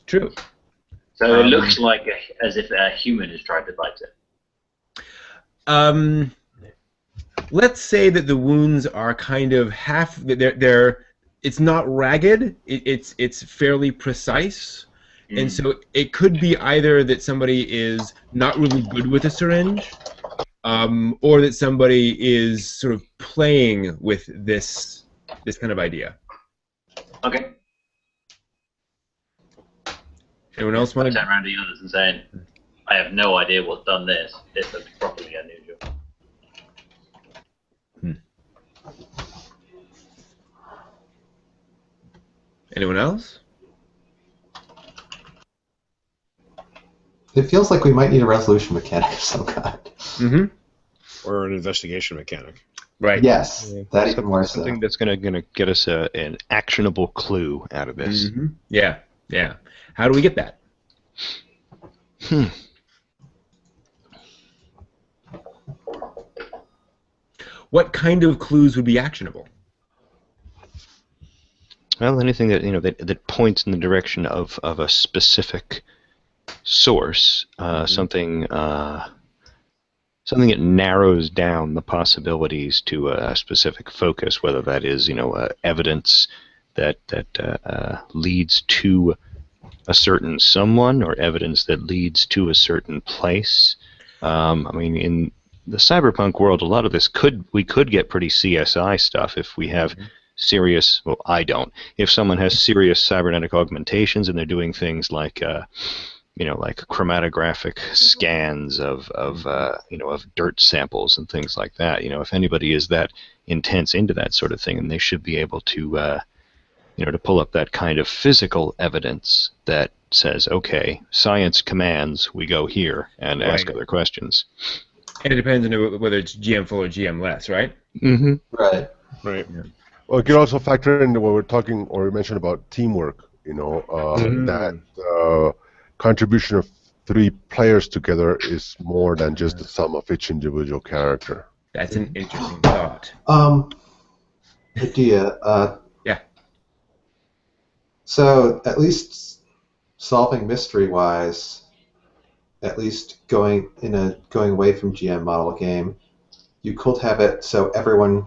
True. So it looks like as if a human has tried to bite it. Let's say that the wounds are kind of half. It's not ragged. It's fairly precise, and so it could be either that somebody is not really good with a syringe, or that somebody is sort of playing with this kind of idea. Okay. Anyone else want to turn around to the others and saying, I have no idea what's done this. This looks properly unusual. Anyone else? It feels like we might need a resolution mechanic of some kind. Or an investigation mechanic. Right. Yes, that even more so. Something that's going to get us an actionable clue out of this. Yeah. How do we get that? What kind of clues would be actionable? Well, anything that that points in the direction of a specific source, something that narrows down the possibilities to a specific focus, whether that is evidence that leads to a certain someone or evidence that leads to a certain place. I mean, in the cyberpunk world, a lot of this we could get pretty CSI stuff if we have serious. Well, I don't. If someone has serious cybernetic augmentations and they're doing things like like chromatographic scans of dirt samples and things like that. If anybody is that intense into that sort of thing, then they should be able to to pull up that kind of physical evidence that says, okay, science commands, we go here and ask other questions. And it depends on whether it's GM full or GM less, right? Mm-hmm. Right. Right. Yeah. Well, you can also factor in what we're talking, or we mentioned about teamwork. That contribution of 3 players together is more than just the sum of each individual character. That's an interesting thought. Idea. Yeah. So at least solving mystery-wise, at least going away from GM model game, you could have it so everyone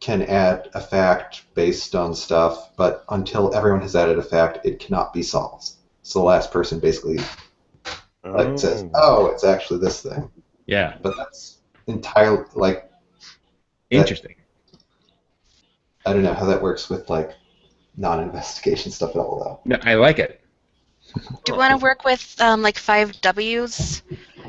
can add a fact based on stuff, but until everyone has added a fact, it cannot be solved. So the last person basically says, "Oh, it's actually this thing." Yeah. But that's entirely Interesting. I don't know how that works with non-investigation stuff at all, though. No, I like it. Do you want to work with 5 Ws?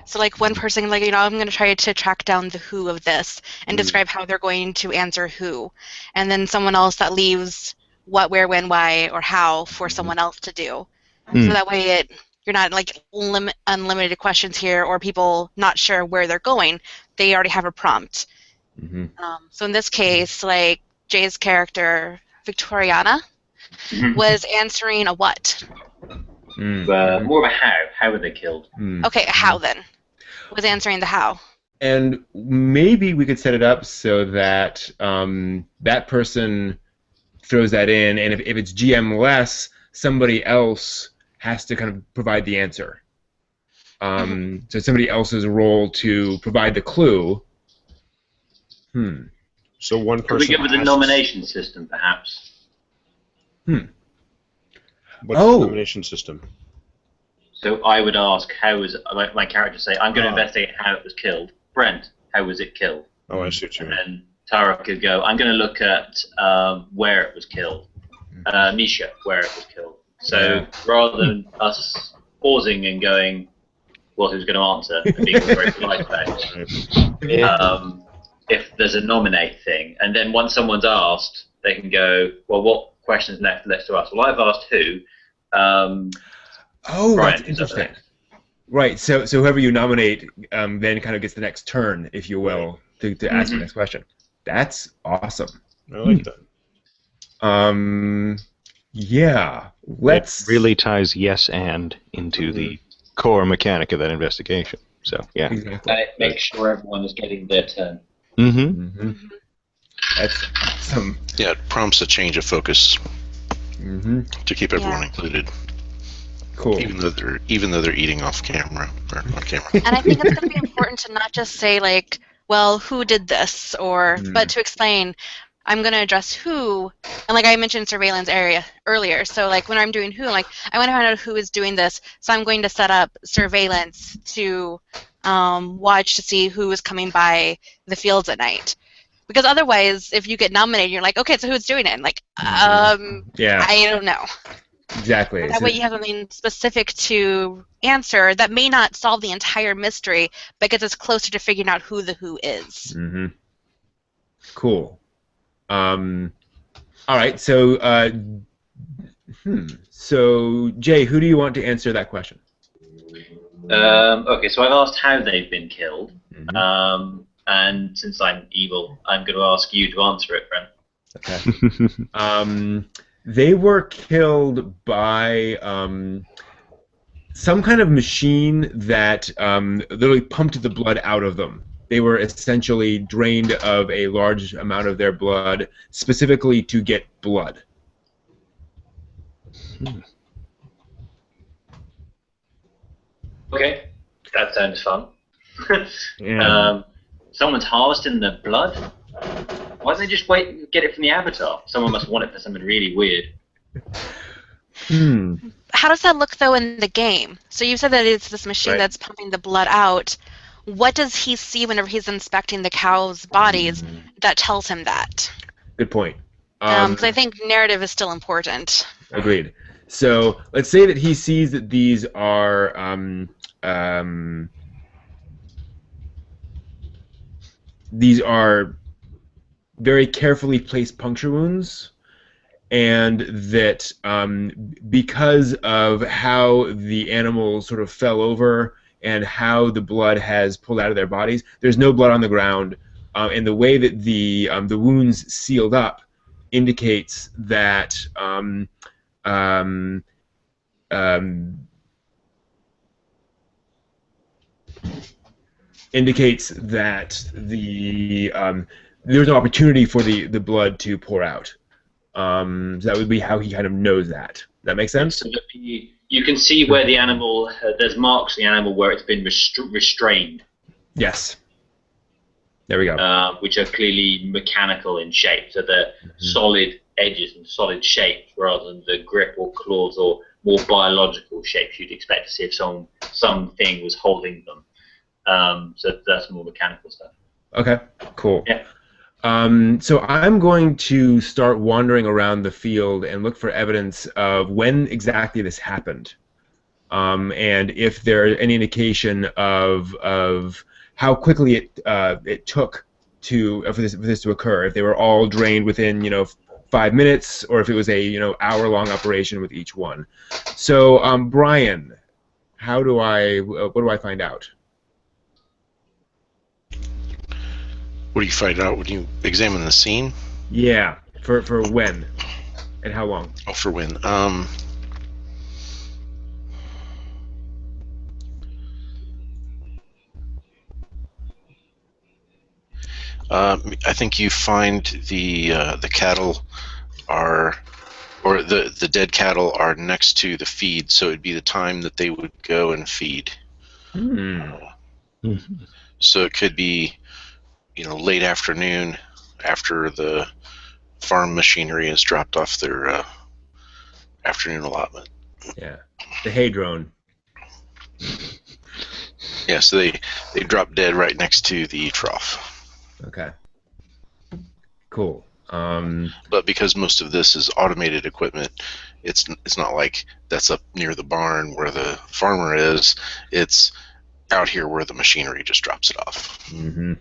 So one person, I'm going to try to track down the who of this and describe how they're going to answer who, and then someone else that leaves what, where, when, why, or how for someone else to do. So that way you're not unlimited questions here or people not sure where they're going. They already have a prompt. Mm-hmm. So in this case, Jay's character Victoriana was answering a what? More of a how. How were they killed? Okay, how then? Was answering the how. And maybe we could set it up so that that person throws that in, and if it's GM less, somebody else has to kind of provide the answer. So somebody else's role to provide the clue. So one person. Could we go with the nomination system, perhaps? What's the nomination system? So I would ask, how was my character say, I'm going to investigate how it was killed. Brent, how was it killed? Oh, I see what you mean. And then Tara could go, I'm going to look at where it was killed. Misha, where it was killed. So rather than us pausing and going, well, who's going to answer, and being very polite about it, if there's a nominate thing, and then once someone's asked, they can go, well, what questions left to ask? Well, I've asked who. Oh, Brian, that's interesting. Right, so whoever you nominate then kind of gets the next turn, if you will, to ask the next question. That's awesome. I like that. Yeah, let's... It really ties yes and into the core mechanic of that investigation. So, yeah. Exactly. Make sure everyone is getting their turn. That's awesome. Yeah, it prompts a change of focus to keep everyone included. Cool. Even though they're eating off camera or on camera. And I think it's going to be important to not just say well, who did this, but to explain. I'm going to address who, and I mentioned surveillance area earlier. So when I'm doing who, I want to find out who is doing this. So I'm going to set up surveillance to watch to see who is coming by the fields at night. Because otherwise, if you get nominated, you're okay, so who's doing it? Yeah. I don't know. Exactly. That way you have something specific to answer that may not solve the entire mystery, but gets us closer to figuring out who the who is. Cool. All right, so so Jay, who do you want to answer that question? Okay, so I've asked how they've been killed, and since I'm evil, I'm going to ask you to answer it, Brent. Okay. They were killed by some kind of machine that literally pumped the blood out of them. they were essentially drained of a large amount of their blood, specifically to get blood. Okay, that sounds fun. Yeah. Someone's harvesting the blood? Why don't they just wait and get it from the Avatar? Someone must want it for something really weird. How does that look, though, in the game? So you said that it's this machine that's pumping the blood out. What does he see whenever he's inspecting the cows' bodies that tells him that? Good point. Because I think narrative is still important. Agreed. So let's say that he sees that these are very carefully placed puncture wounds, and that because of how the animals sort of fell over and how the blood has pulled out of their bodies, there's no blood on the ground, and the way that the wounds sealed up indicates that there's no opportunity for the blood to pour out. So that would be how he kind of knows that. That make sense? So that you can see where the animal, there's marks in the animal where it's been restrained. Yes. There we go. Which are clearly mechanical in shape. So they're solid edges and solid shapes rather than the grip or claws or more biological shapes you'd expect to see if something was holding them. So that's more mechanical stuff. Okay, cool. Yeah. So I'm going to start wandering around the field and look for evidence of when exactly this happened, and if there's any indication of how quickly it took for this to occur. If they were all drained within 5 minutes, or if it was a hour-long operation with each one. So Brian, what do I find out? What do you find out when you examine the scene? Yeah, for when and how long? Oh, for when? I think you find the cattle or the dead cattle are next to the feed, so it'd be the time that they would go and feed. So it could be late afternoon after the farm machinery has dropped off their afternoon allotment. Yeah, the hay drone. Yeah, so they drop dead right next to the trough. Okay. Cool. But because most of this is automated equipment, it's not like that's up near the barn where the farmer is. It's out here where the machinery just drops it off. Mm-hmm.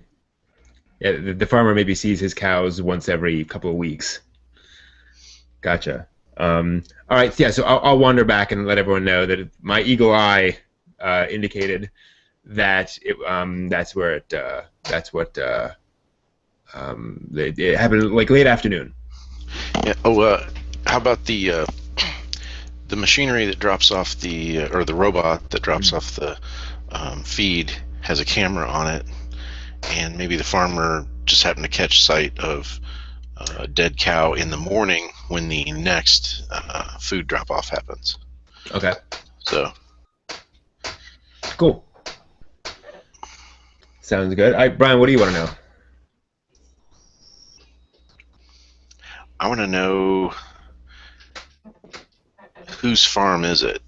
Yeah, the farmer maybe sees his cows once every couple of weeks. Gotcha. All right, yeah. So I'll wander back and let everyone know that my eagle eye indicated that that's what it happened like late afternoon. Yeah. Oh, how about the machinery that drops off or the robot that drops off the feed has a camera on it, and maybe the farmer just happened to catch sight of a dead cow in the morning when the next food drop-off happens. Okay. So. Cool. Sounds good. All right, Brian, what do you want to know? I want to know whose farm is it?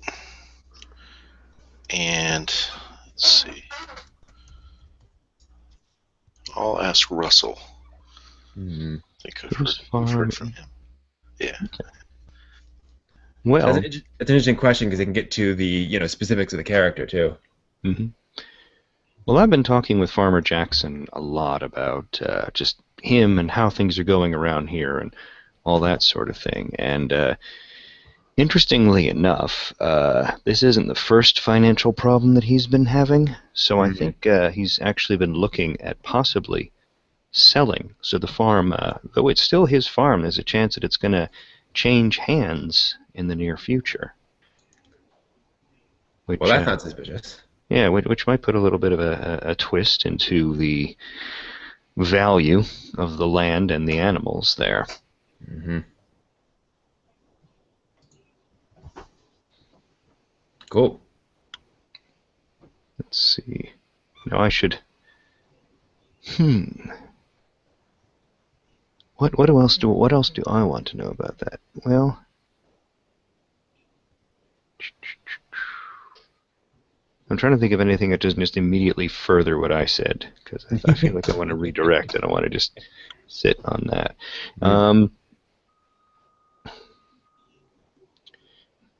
And let's see. I'll ask Russell. Mm-hmm. I think I've heard from him. Yeah. Okay. Well, that's an interesting question because they can get to the specifics of the character too. Mm-hmm. Well, I've been talking with Farmer Jackson a lot about just him and how things are going around here and all that sort of thing. And interestingly enough, this isn't the first financial problem that he's been having. So I think he's actually been looking at possibly selling. So the farm, though it's still his farm, there's a chance that it's going to change hands in the near future. Well, that's not suspicious. Yeah, which might put a little bit of a twist into the value of the land and the animals there. Mm-hmm. Cool. Let's see. No, I should. What else do I want to know about that? Well, I'm trying to think of anything that doesn't just immediately further what I said, because I feel like I want to redirect. I don't want to just sit on that.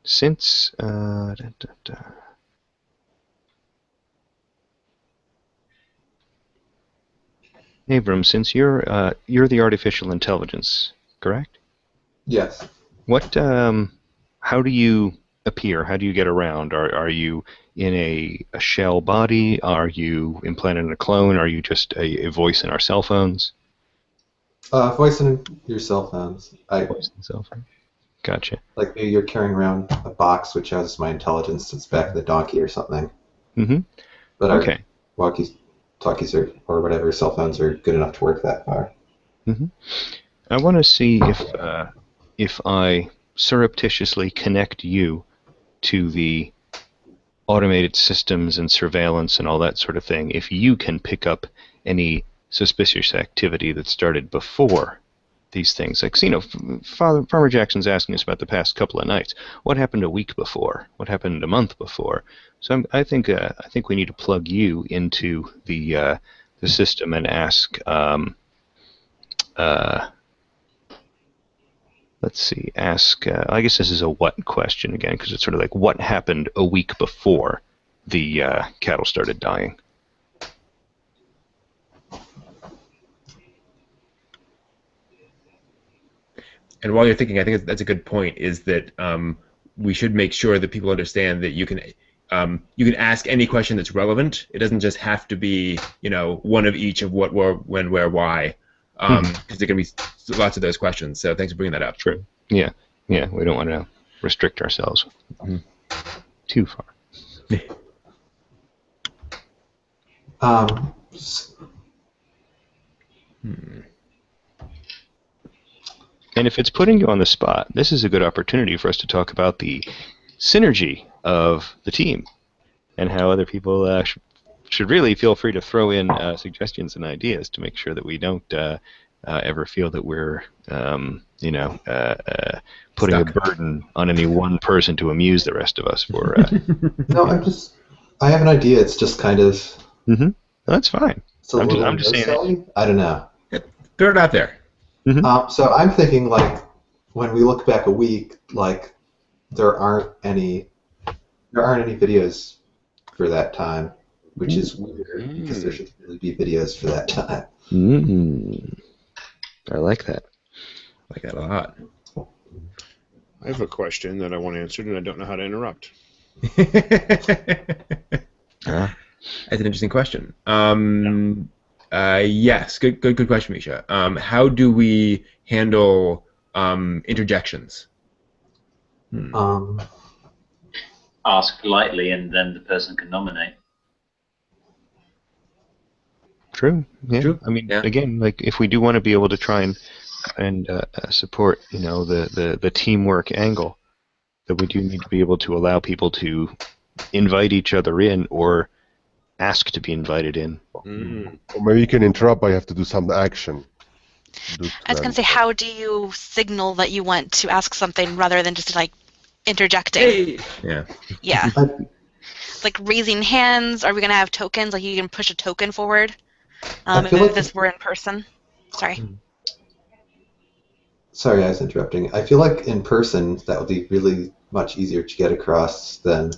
Since Abram, since you're the artificial intelligence, correct? Yes. What how do you appear? How do you get around? Are you in a shell body? Are you implanted in a clone? Are you just a voice in our cell phones? Voice in your cell phones. Voice in cell phone. Gotcha. Like maybe you're carrying around a box which has my intelligence that's back of the donkey or something. Mm-hmm. But Okay. our walkie-talkies or whatever cell phones are good enough to work that far. Mm-hmm. I want to see if I surreptitiously connect you to the automated systems and surveillance and all that sort of thing, if you can pick up any suspicious activity that started before these things. Like, you know, Farmer Jackson's asking us about the past couple of nights. What happened a week before? What happened a month before? So I think we need to plug you into the system and ask. Let's see. Ask. I guess this is a what question again, because it's sort of like what happened a week before the cattle started dying. And while you're thinking, I think that's a good point. Is that we should make sure that people understand that you can ask any question that's relevant. It doesn't just have to be, you know, one of each of what, when, where, why. Because there can be lots of those questions. So thanks for bringing that up. True. Yeah. Yeah. We don't want to restrict ourselves too far. And if it's putting you on the spot, this is a good opportunity for us to talk about the synergy of the team and how other people should really feel free to throw in suggestions and ideas to make sure that we don't ever feel that we're, putting a burden on any one person to amuse the rest of us. For No, I have an idea. It's just kind of. Mm-hmm. That's fine. I'm just saying. I don't know. Throw it out there. Mm-hmm. So I'm thinking, like, when we look back a week, like, there aren't any videos for that time, which is weird because there should really be videos for that time. I like that. I like that a lot. I have a question that I want answered, and I don't know how to interrupt. That's an interesting question. Yes, good question, Misha. How do we handle interjections? Ask politely, and then the person can nominate. True. Yeah. True. I mean, again, like if we do want to be able to try and support, you know, the teamwork angle, that we do need to be able to allow people to invite each other in or ask to be invited in. Or maybe you can interrupt, but you have to do some action. I was going to say, how do you signal that you want to ask something rather than just like interjecting? Hey. Yeah. Yeah. Like raising hands. Are we going to have tokens? Like you can push a token forward. If this were in person. Sorry. Sorry, I was interrupting. I feel like in person that would be really much easier to get across than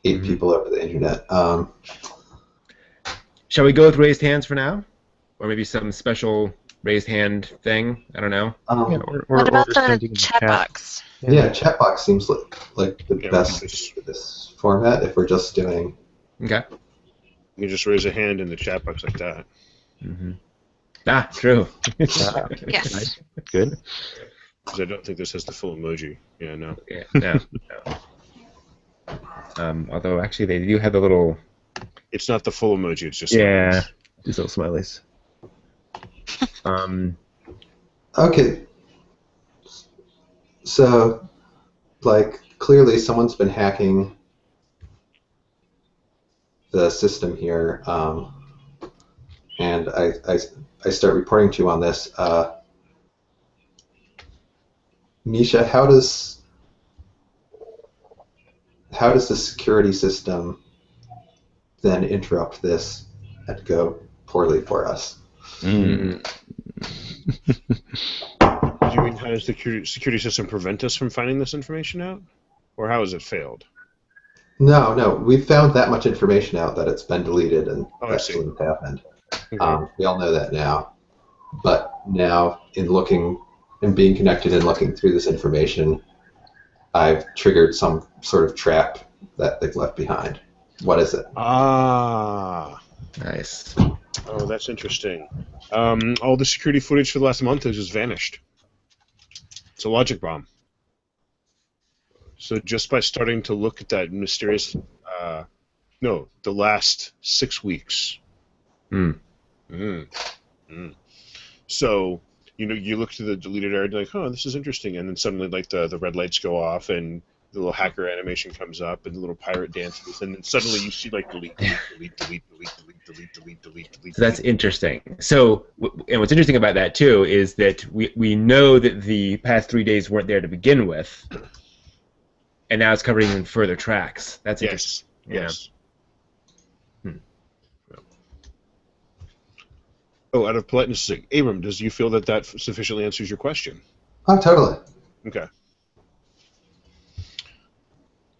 8 people over the internet. Shall we go with raised hands for now? Or maybe some special raised hand thing? I don't know. What about the chat box? Yeah, chat box seems like the best for this format if we're just doing... Okay. You can just raise a hand in the chat box like that. Ah, true. Yes. Nice. Good. Because I don't think this has the full emoji. Yeah, no. Yeah, no. Although actually they do have the little It's not the full emoji. It's just yeah, smileys. just little smileys. Okay, so like clearly someone's been hacking the system here, and I start reporting to you on this. Misha, how does the security system then interrupt this and go poorly for us? Mm. Do you mean how does the security system prevent us from finding this information out? Or how has it failed? No, we've found that much information out that it's been deleted and Oh, I that see. shouldn't have happened. Okay. We all know that now. But now, in looking and being connected and looking through this information, I've triggered some sort of trap that they've left behind. What is it? Ah. Nice. Oh, that's interesting. All the security footage for the last month has just vanished. It's a logic bomb. So just by starting to look at that mysterious... the last 6 weeks. So, you look to the deleted area and you're like, oh, this is interesting. And then suddenly, like, the red lights go off and the little hacker animation comes up and the little pirate dances. And then suddenly you see, like, delete. So that's interesting. So, and what's interesting about that, too, is that we know that the past 3 days weren't there to begin with, and now it's covering even further tracks. That's interesting. Yes. Yeah. Oh, out of politeness, Abram, does you feel that sufficiently answers your question? Oh, totally. Okay.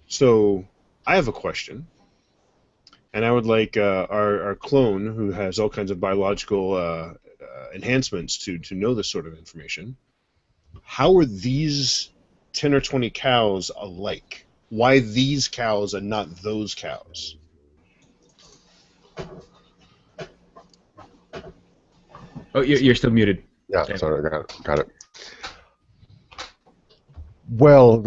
So, I have a question, and I would like our clone, who has all kinds of biological enhancements to know this sort of information. How are these 10 or 20 cows alike? Why these cows and not those cows? Oh, you're still muted. Yeah, sorry, got it. Well,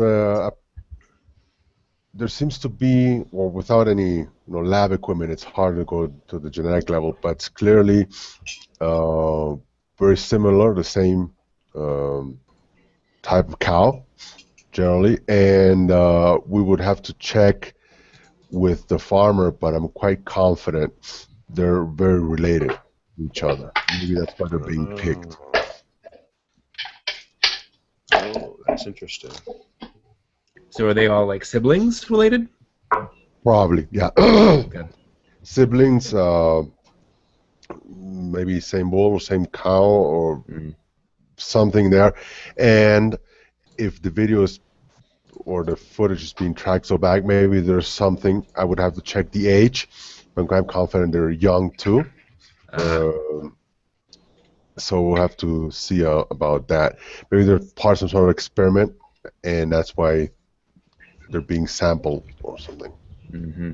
there seems to be, well, without any lab equipment, it's hard to go to the genetic level, but it's clearly very similar, the same type of cow, generally, and we would have to check with the farmer, but I'm quite confident they're very related to each other. Maybe that's why they're being picked. Oh, that's interesting. So are they all like siblings related? Probably, yeah. Okay. Siblings, maybe same bull, same cow, or something there. And if the videos or the footage is being tracked so back, maybe there's something. I would have to check the age, but I'm confident they're young too. So we'll have to see about that. Maybe they're part of some sort of experiment, and that's why they're being sampled or something. Mm-hmm.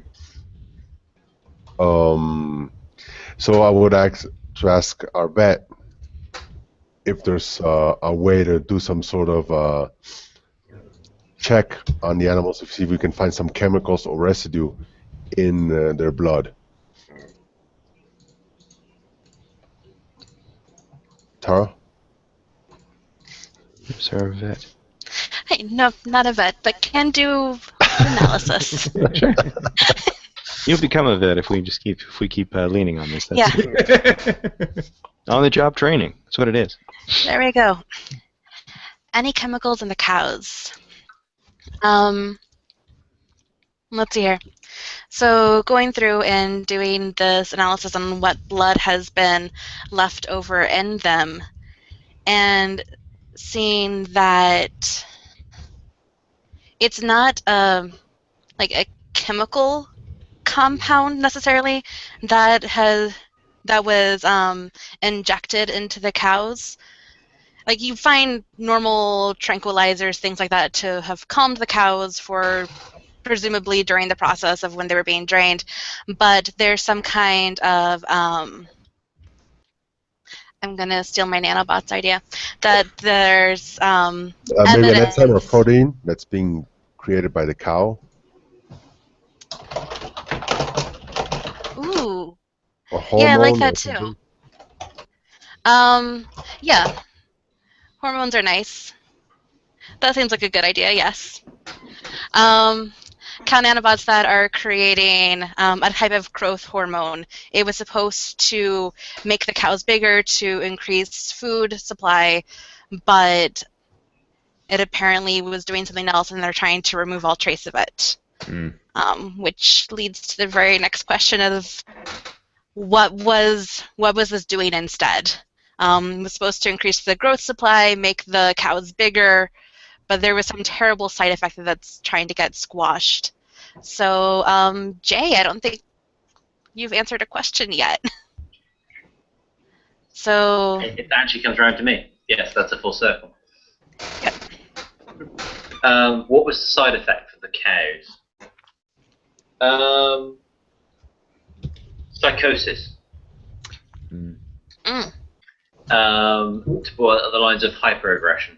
So I would ask our vet if there's a way to do some sort of check on the animals to see if we can find some chemicals or residue in their blood. Tara? Is there a vet? Hey, no, not a vet, but can do analysis. Sure. You'll become a vet if we keep leaning on this. That's on the job training. That's what it is. There we go. Any chemicals in the cows? Let's see here. So going through and doing this analysis on what blood has been left over in them, and seeing that it's not like a chemical compound necessarily that was injected into the cows. Like, you find normal tranquilizers, things like that, to have calmed the cows for presumably during the process of when they were being drained, but there's some kind of I'm gonna steal my nanobots idea, that there's maybe an enzyme or protein that's being created by the cow. Ooh. Or Yeah, I like hormone or that too. something? Yeah. Hormones are nice. That seems like a good idea, yes. Count nanobots that are creating a type of growth hormone. It was supposed to make the cows bigger to increase food supply, but it apparently was doing something else, and they're trying to remove all trace of it. Which leads to the very next question of what was this doing instead? It was supposed to increase the growth supply, make the cows bigger, but there was some terrible side effect that's trying to get squashed. So, Jay, I don't think you've answered a question yet. So, It actually comes around to me. Yes, that's a full circle. Yep. What was the side effect for the cows? Psychosis. mm. Toward the lines of hyperaggression.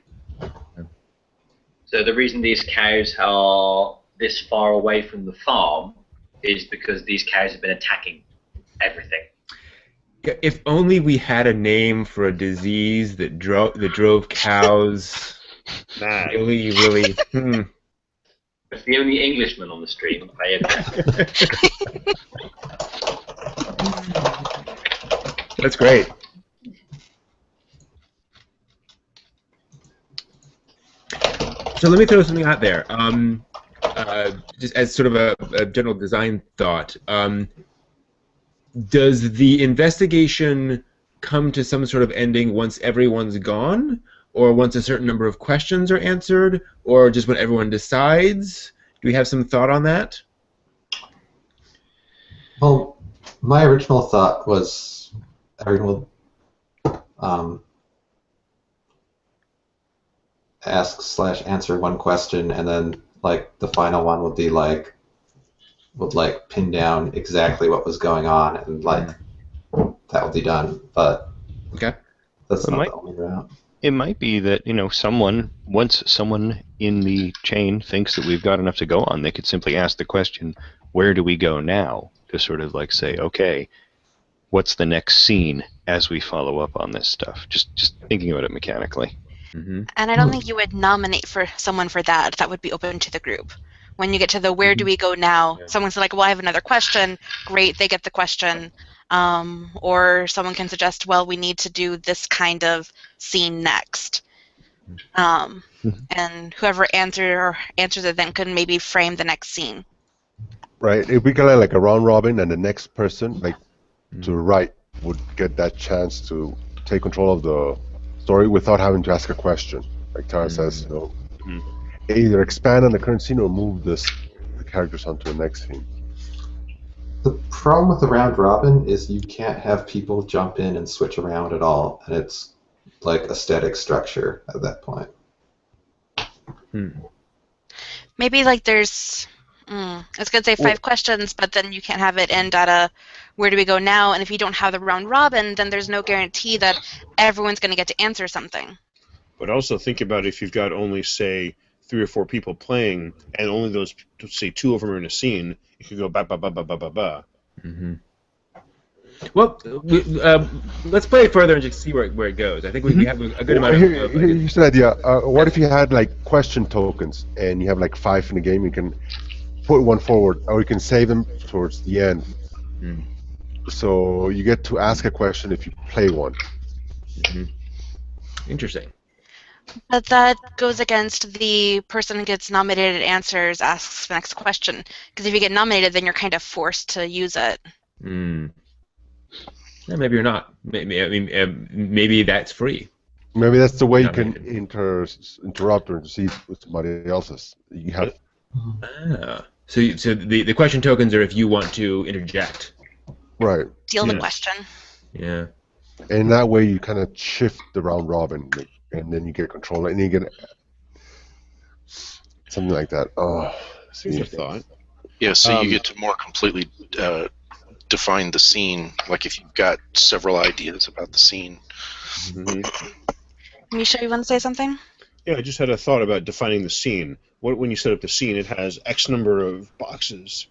So the reason these cows are this far away from the farm is because these cows have been attacking everything. If only we had a name for a disease that drove cows Mad. really. It's the only Englishman on the stream. I object. That's great. So let me throw something out there. Just as sort of a general design thought. Does the investigation come to some sort of ending once everyone's gone? Or once a certain number of questions are answered? Or just when everyone decides? Do we have some thought on that? Well, my original thought was everyone will ask/answer one question, and then like the final one would be like would pin down exactly what was going on, and like that would be done. But okay, that's not the only route. It might be that, once someone in the chain thinks that we've got enough to go on, they could simply ask the question, where do we go now? To sort of like say, okay, what's the next scene as we follow up on this stuff? Just thinking about it mechanically. And I don't think you would nominate for someone for that. That would be open to the group. When you get to the where do we go now, someone's like, well, I have another question. Great, they get the question. Or someone can suggest, well, we need to do this kind of scene next. And whoever answers it then could maybe frame the next scene. Right. If we kind of like a round robin, and the next person, like to the right, would get that chance to take control of the story without having to ask a question. Like Tara says, either expand on the current scene or move the characters onto the next scene. The problem with the round robin is you can't have people jump in and switch around at all, and it's like a static structure at that point. Maybe like there's, I was going to say 5 questions, but then you can't have it end at a where do we go now, and if you don't have the round robin, then there's no guarantee that everyone's going to get to answer something. But also think about if you've got only, say, 3 or 4 people playing, and only those, say, 2 of them are in a scene, you could go ba ba ba ba ba ba ba. Well, let's play it further and just see where it goes. I think we have a good amount of... Here's an idea. What if you had like question tokens, and you have like 5 in the game? You can put one forward, or you can save them towards the end. So you get to ask a question if you play one. Interesting. But that goes against the person who gets nominated answers, asks the next question. Because if you get nominated, then you're kind of forced to use it. Yeah, maybe you're not. Maybe that's free. Maybe that's the way you can interrupt or intercede with somebody else's. You have. So the question tokens are if you want to interject. Right. Deal the question. Yeah. And that way you kind of shift the round robin, and then you get control, and you get something like that. Here's a thought. Yeah, so you get to more completely define the scene, like if you've got several ideas about the scene. Misha, you want to say something? Yeah, I just had a thought about defining the scene. When you set up the scene, it has X number of boxes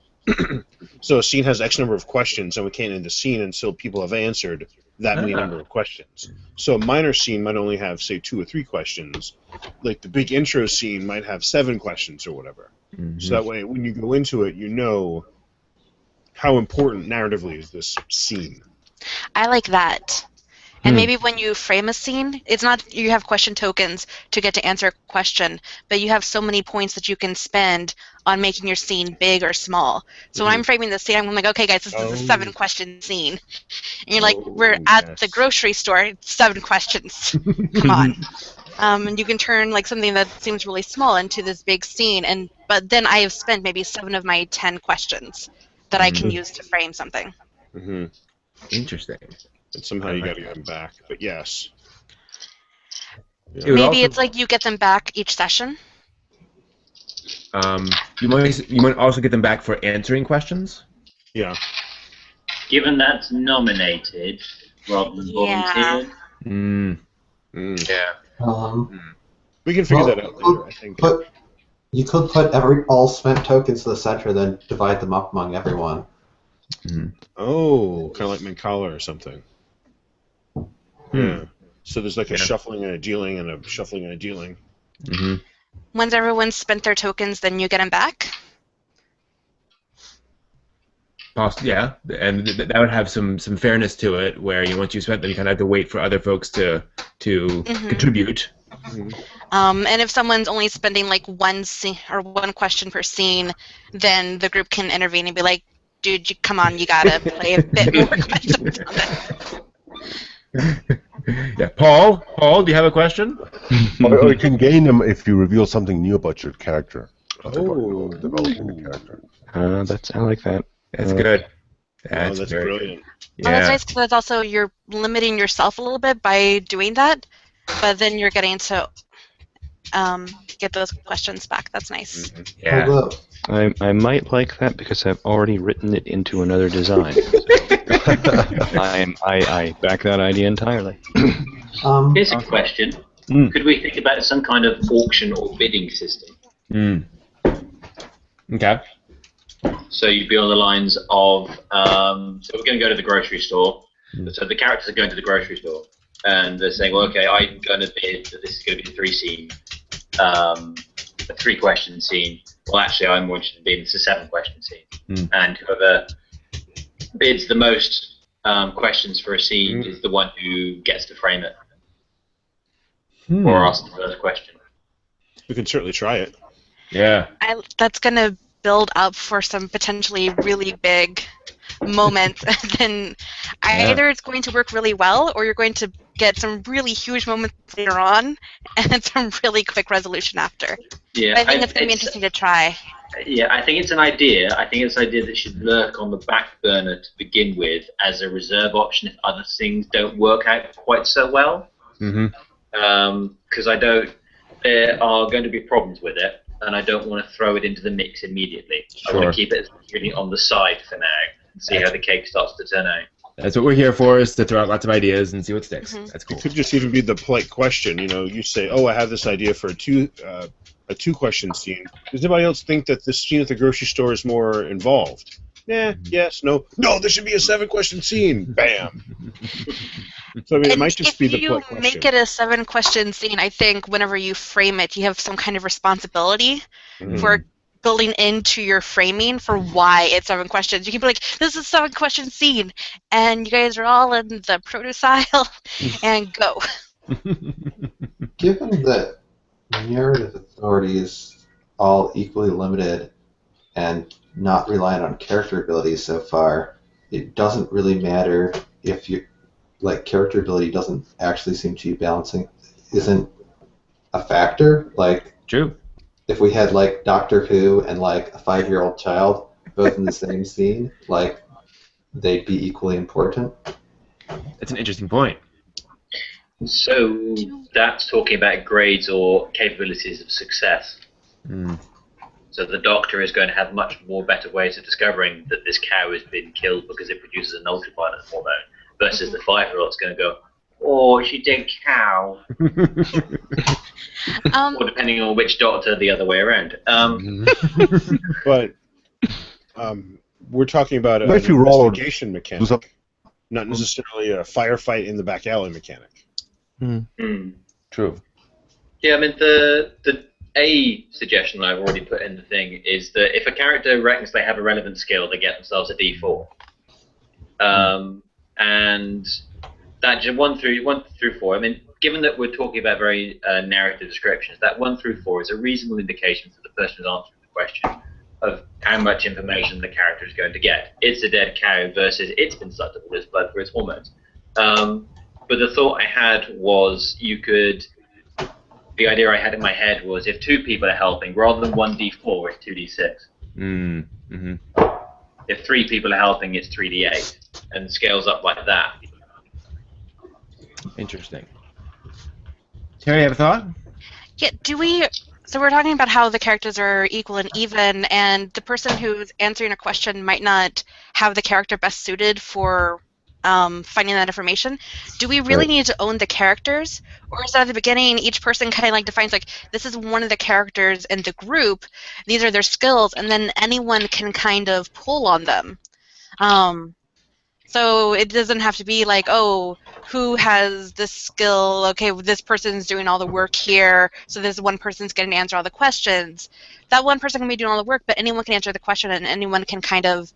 So a scene has X number of questions, and we can't end the scene until people have answered that many number of questions. So a minor scene might only have, say, 2 or 3 questions. Like the big intro scene might have 7 questions or whatever. So that way, when you go into it, you know how important narratively is this scene. I like that. And maybe when you frame a scene, it's not you have question tokens to get to answer a question, but you have so many points that you can spend on making your scene big or small. So when I'm framing the scene, I'm like, okay, guys, this is a 7-question scene. And you're like, we're at the grocery store, it's 7 questions. Come on. And you can turn like something that seems really small into this big scene, but then I have spent maybe 7 of my 10 questions that I can use to frame something. Interesting. And somehow you got to get them back. But yes. Maybe it's like you get them back each session. You might also get them back for answering questions. Yeah. Given that's nominated rather than volunteered. We can figure that out later, I think. You could put all spent tokens to the center, then divide them up among everyone. Oh, kind of like Mancala or something. Yeah. So there's like a shuffling and a dealing and a shuffling and a dealing. Once everyone's spent their tokens, then you get them back? Yeah, and that would have some fairness to it, where once you spent them, you kind of have to wait for other folks to contribute. And if someone's only spending like one scene or one question per scene, then the group can intervene and be like, dude, come on, you gotta play a bit more questions on this. Yeah, Paul, do you have a question? Or you can gain them if you reveal something new about your character. Developing the character. I like that. That's good. That's brilliant. Yeah. Oh, that's nice because that's also you're limiting yourself a little bit by doing that, but then you're getting to get those questions back. That's nice. Yeah. I might like that because I've already written it into another design. I back that idea entirely. Here's a question. Could we think about some kind of auction or bidding system? Okay. So you'd be on the lines of, so we're going to go to the grocery store. So the characters are going to the grocery store, and they're saying, well, okay, I'm going to bid that this is going to be a 3-scene, a 3-question scene. Well, actually, I'm more interested in bidding this is a 7-question scene. And whoever bids the most questions for a scene is the one who gets to frame it. Or ask the first question. We can certainly try it. Yeah. That's going to build up for some potentially really big moments. Then either it's going to work really well, or you're going to get some really huge moments later on, and some really quick resolution after. Yeah, but I think it's going to be interesting to try. Yeah, I think it's an idea. I think it's an idea that should lurk on the back burner to begin with as a reserve option if other things don't work out quite so well. Because there are going to be problems with it, and I don't want to throw it into the mix immediately. I want to keep it really on the side for now and see how the cake starts to turn out. That's what we're here for, is to throw out lots of ideas and see what sticks. That's cool. It could just even be the polite question. You say, "Oh, I have this idea for a 2-question scene. Does anybody else think that this scene at the grocery store is more involved?" Yes, no. No, there should be a 7-question scene. Bam. So I mean, it might just be the polite question. If you make it a 7-question scene, I think whenever you frame it, you have some kind of responsibility for building into your framing for why it's 7 questions. You can be like, this is a 7-question scene, and you guys are all in the produce aisle, and go. Given that narrative authority is all equally limited and not reliant on character abilities so far, it doesn't really matter if you character ability doesn't actually seem to be balancing, isn't a factor. True. If we had Doctor Who and a 5-year-old child both in the same scene, they'd be equally important. That's an interesting point. So that's talking about grades or capabilities of success. So the Doctor is going to have much more better ways of discovering that this cow has been killed because it produces an ultraviolet hormone, versus the 5-year-old's going to go, oh, she did cow. Or depending on which Doctor, the other way around. But We're talking about an If you roll, investigation mechanic, not necessarily a firefight in the back alley mechanic. True. Yeah, I mean a suggestion I've already put in the thing is that if a character reckons they have a relevant skill, they get themselves a D4. And that just 1 through 4. I mean, given that we're talking about very narrative descriptions, that 1 through 4 is a reasonable indication for the person who's answering the question of how much information the character is going to get. It's a dead cow versus it's been sucked up with its blood for its hormones. But the thought I had was the idea I had in my head was if 2 people are helping, rather than 1d4, it's 2d6. If 3 people are helping, it's 3d8, and scales up like that. Interesting. Terry, have a thought? Yeah, so we're talking about how the characters are equal and even, and the person who's answering a question might not have the character best suited for finding that information. Do we really need to own the characters? Or is that at the beginning, each person kind of like defines, like, this is one of the characters in the group, these are their skills, and then anyone can kind of pull on them. So it doesn't have to be like, oh, who has this skill? Okay, this person's doing all the work here, so this one person's going to answer all the questions. That one person can be doing all the work, but anyone can answer the question, and anyone can kind of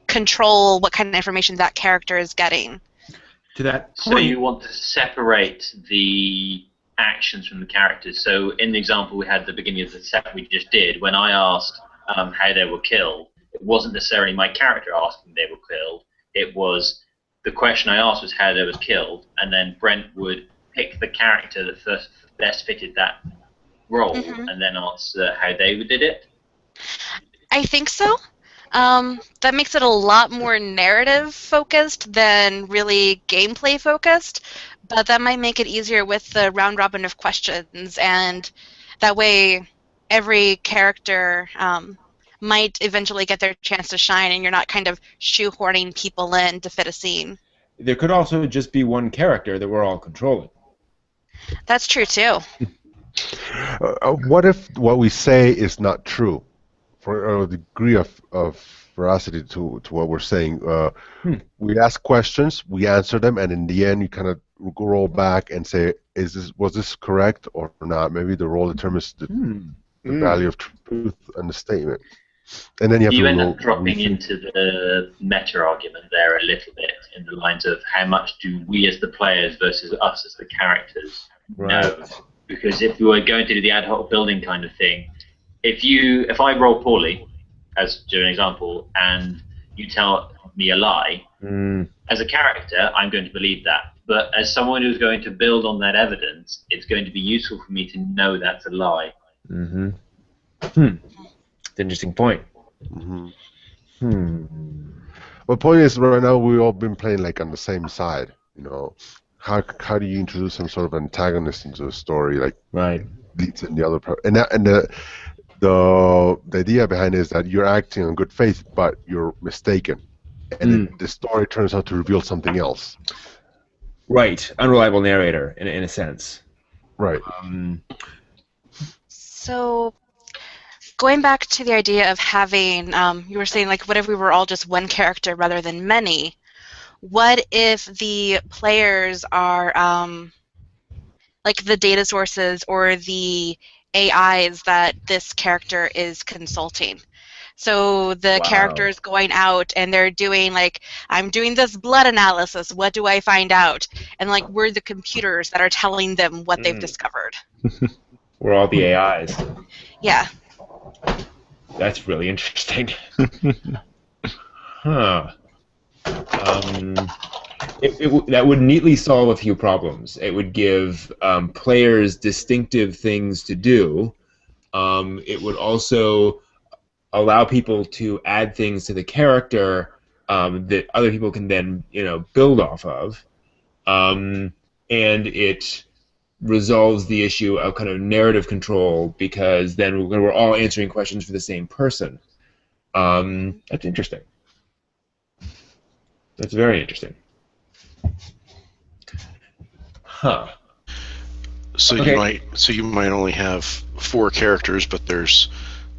control what kind of information that character is getting. To that point, so you want to separate the actions from the characters. So in the example we had at the beginning of the set we just did, when I asked how they were killed, it wasn't necessarily my character asking they were killed. It was the question I asked was how they was killed, and then Brent would pick the character that first best fitted that role, and then answer how they did it. I think so. That makes it a lot more narrative focused than really gameplay focused, but that might make it easier with the round robin of questions, and that way every character might eventually get their chance to shine, and you're not kind of shoehorning people in to fit a scene. There could also just be one character that we're all controlling. That's true too. What if what we say is not true? For a degree of veracity to what we're saying, we ask questions, we answer them, and in the end, you kind of roll back and say, was this correct or not? Maybe the roll determines the value of truth and the statement. And then you end up dropping into the meta argument there a little bit, in the lines of how much do we as the players versus us as the characters know? Because if we were going to do the ad hoc building kind of thing, if I roll poorly, as to an example, and you tell me a lie, as a character, I'm going to believe that. But as someone who's going to build on that evidence, it's going to be useful for me to know that's a lie. Interesting point. The point is, right now we've all been playing like on the same side. You know, how do you introduce some sort of antagonist into the story, like leads in the other the idea behind it is that you're acting on good faith, but you're mistaken, and then the story turns out to reveal something else. Right, unreliable narrator in a sense. Right. So, going back to the idea of having, you were saying, like, what if we were all just one character rather than many? What if the players are, like, the data sources or the AIs that this character is consulting? So the character is going out and they're doing, like, I'm doing this blood analysis, what do I find out? And, like, we're the computers that are telling them what they've discovered. We're all the AIs. Yeah. That's really interesting. That would neatly solve a few problems. It would give players distinctive things to do. It would also allow people to add things to the character that other people can then, build off of. And it resolves the issue of kind of narrative control, because then we're all answering questions for the same person. That's interesting. That's very interesting. Huh. So you might only have 4 characters, but there's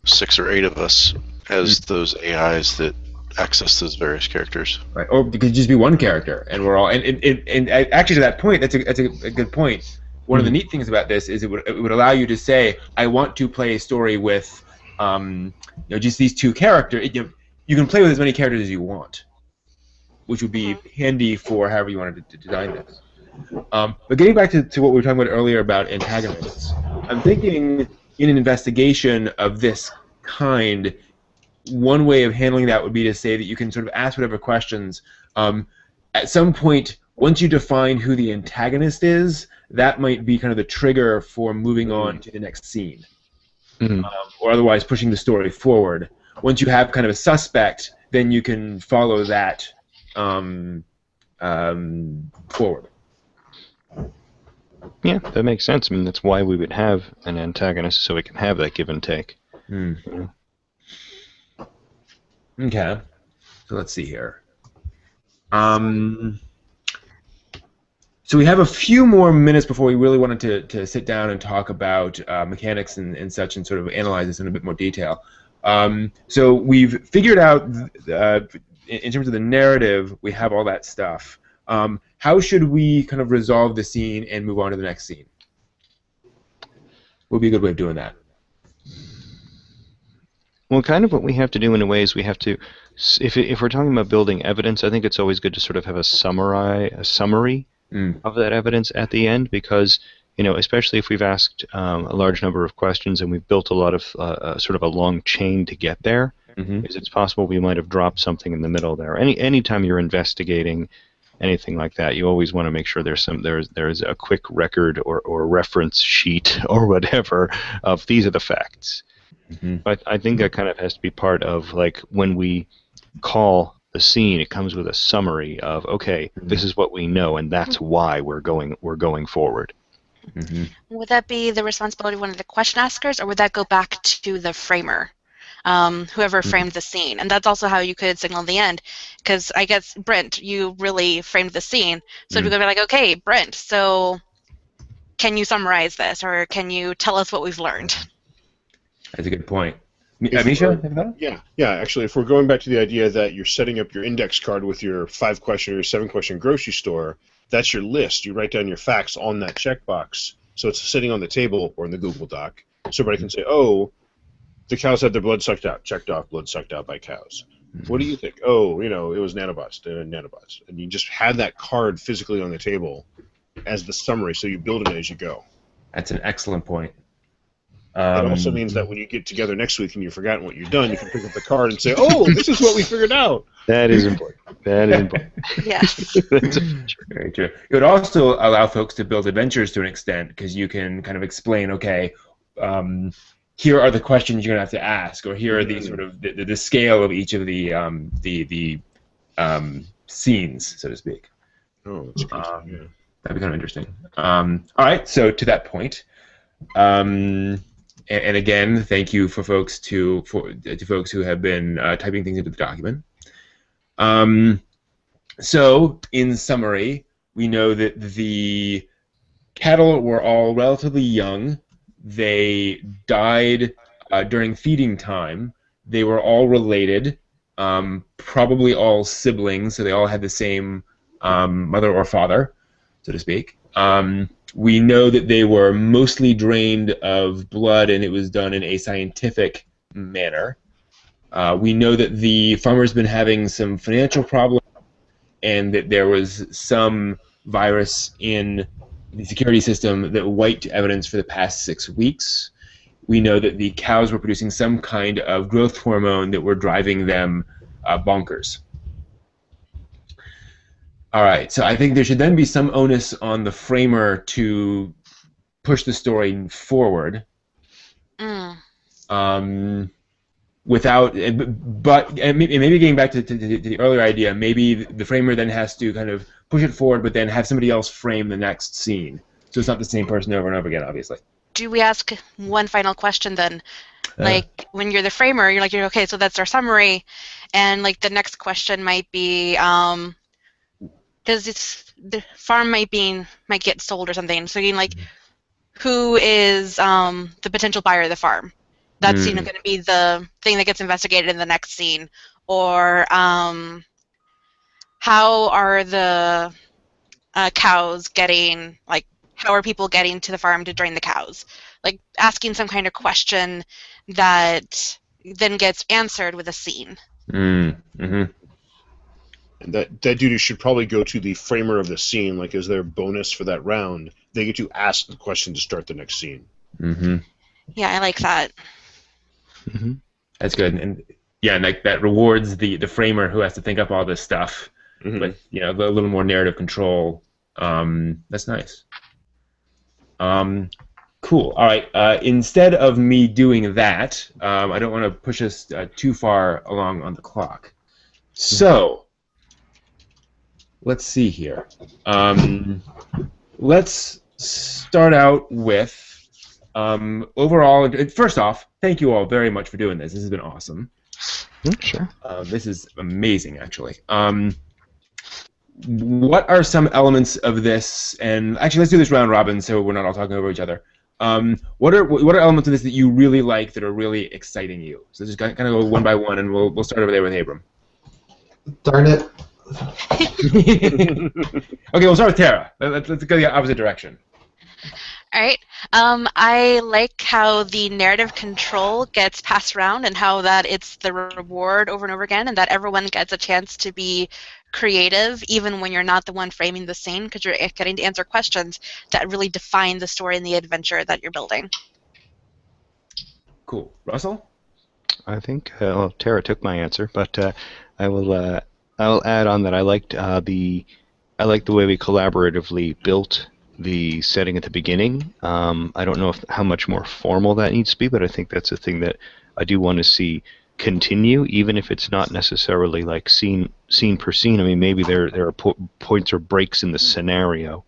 6 or 8 of us as those AIs that access those various characters. Right, or it could just be one character, and we're all and actually to that point, that's a good point. One of the neat things about this is it would allow you to say, I want to play a story with, just these two characters. You can play with as many characters as you want, which would be handy for however you wanted to design this. But getting back to what we were talking about earlier about antagonists, I'm thinking in an investigation of this kind, one way of handling that would be to say that you can sort of ask whatever questions. At some point, once you define who the antagonist is, that might be kind of the trigger for moving on to the next scene, or otherwise pushing the story forward. Once you have kind of a suspect, then you can follow that forward. Yeah, that makes sense. I mean, that's why we would have an antagonist, so we can have that give and take. Okay, so let's see here. So we have a few more minutes before we really wanted to sit down and talk about mechanics and such, and sort of analyze this in a bit more detail. So we've figured out, in terms of the narrative, we have all that stuff. How should we kind of resolve the scene and move on to the next scene? What would be a good way of doing that? Well, kind of what we have to do in a way is we have to, if we're talking about building evidence, I think it's always good to sort of have a summary of that evidence at the end, because, especially if we've asked a large number of questions and we've built a lot of sort of a long chain to get there, is it's possible we might have dropped something in the middle there. Anytime you're investigating anything like that, you always want to make sure there's a quick record or reference sheet or whatever of these are the facts. But I think that kind of has to be part of, like, when we call the scene, it comes with a summary of, okay, this is what we know, and that's why we're going forward. Would that be the responsibility of one of the question askers, or would that go back to the framer, whoever framed the scene? And that's also how you could signal the end, because I guess, Brent, you really framed the scene, so we could be like, okay, Brent, so can you summarize this, or can you tell us what we've learned? That's a good point. Misha? Yeah. Actually, if we're going back to the idea that you're setting up your index card with your 5-question or 7-question grocery store, that's your list. You write down your facts on that checkbox, so it's sitting on the table or in the Google Doc, so everybody can say, oh, the cows had their blood sucked out. Checked off, blood sucked out by cows. What do you think? Oh, it was nanobots. Nanobots. And you just have that card physically on the table as the summary, so you build it as you go. That's an excellent point. It also means that when you get together next week and you've forgotten what you've done, you can pick up the card and say, oh, this is what we figured out. That is important. Yes. That's a feature. Very true. It would also allow folks to build adventures to an extent, because you can kind of explain, okay, here are the questions you're going to have to ask, or here are the sort of the scale of each of the scenes, so to speak. Oh, that's good. That'd be kind of interesting. All right, so to that point, and again, thank you for folks to folks who have been typing things into the document. So, in summary, we know that the cattle were all relatively young. They died during feeding time. They were all related, probably all siblings, so they all had the same mother or father, so to speak. We know that they were mostly drained of blood, and it was done in a scientific manner. We know that the farmer's been having some financial problems, and that there was some virus in the security system that wiped evidence for the past 6 weeks. We know that the cows were producing some kind of growth hormone that were driving them bonkers. All right, so I think there should then be some onus on the framer to push the story forward. Without, but and maybe getting back to the earlier idea, maybe the framer then has to kind of push it forward, but then have somebody else frame the next scene, so it's not the same person over and over again, obviously. Do we ask one final question then? Like, when you're the framer, you're okay, so that's our summary, and like the next question might be, the farm might get sold or something. So you who is the potential buyer of the farm? That's going to be the thing that gets investigated in the next scene. Or how are the cows getting, like, how are people getting to the farm to drain the cows? Like, asking some kind of question that then gets answered with a scene. Mm-hmm. And that duty should probably go to the framer of the scene, like as their bonus for that round. They get to ask the question to start the next scene. Mm-hmm. Yeah, I like that. Mm-hmm. That's good, and like that rewards the framer who has to think up all this stuff with a little more narrative control. That's nice. Cool. All right. Instead of me doing that, I don't want to push us too far along on the clock. So let's see here. Let's start out with overall. First off, thank you all very much for doing this. This has been awesome. Sure. This is amazing, actually. What are some elements of this? And actually, let's do this round robin, so we're not all talking over each other. What are elements of this that you really like, that are really exciting you? So just kind of go one by one, and we'll start over there with Abram. Darn it. Okay, we'll start with Tara. Let's go the opposite direction. All right. I like how the narrative control gets passed around, and how that it's the reward over and over again, and that everyone gets a chance to be creative, even when you're not the one framing the scene, because you're getting to answer questions that really define the story and the adventure that you're building. Cool. Russell? I think Tara took my answer, but I will add on that I liked the way we collaboratively built the setting at the beginning. I don't know how much more formal that needs to be, but I think that's a thing that I do want to see continue, even if it's not necessarily like scene per scene. I mean, maybe there are points or breaks in the scenario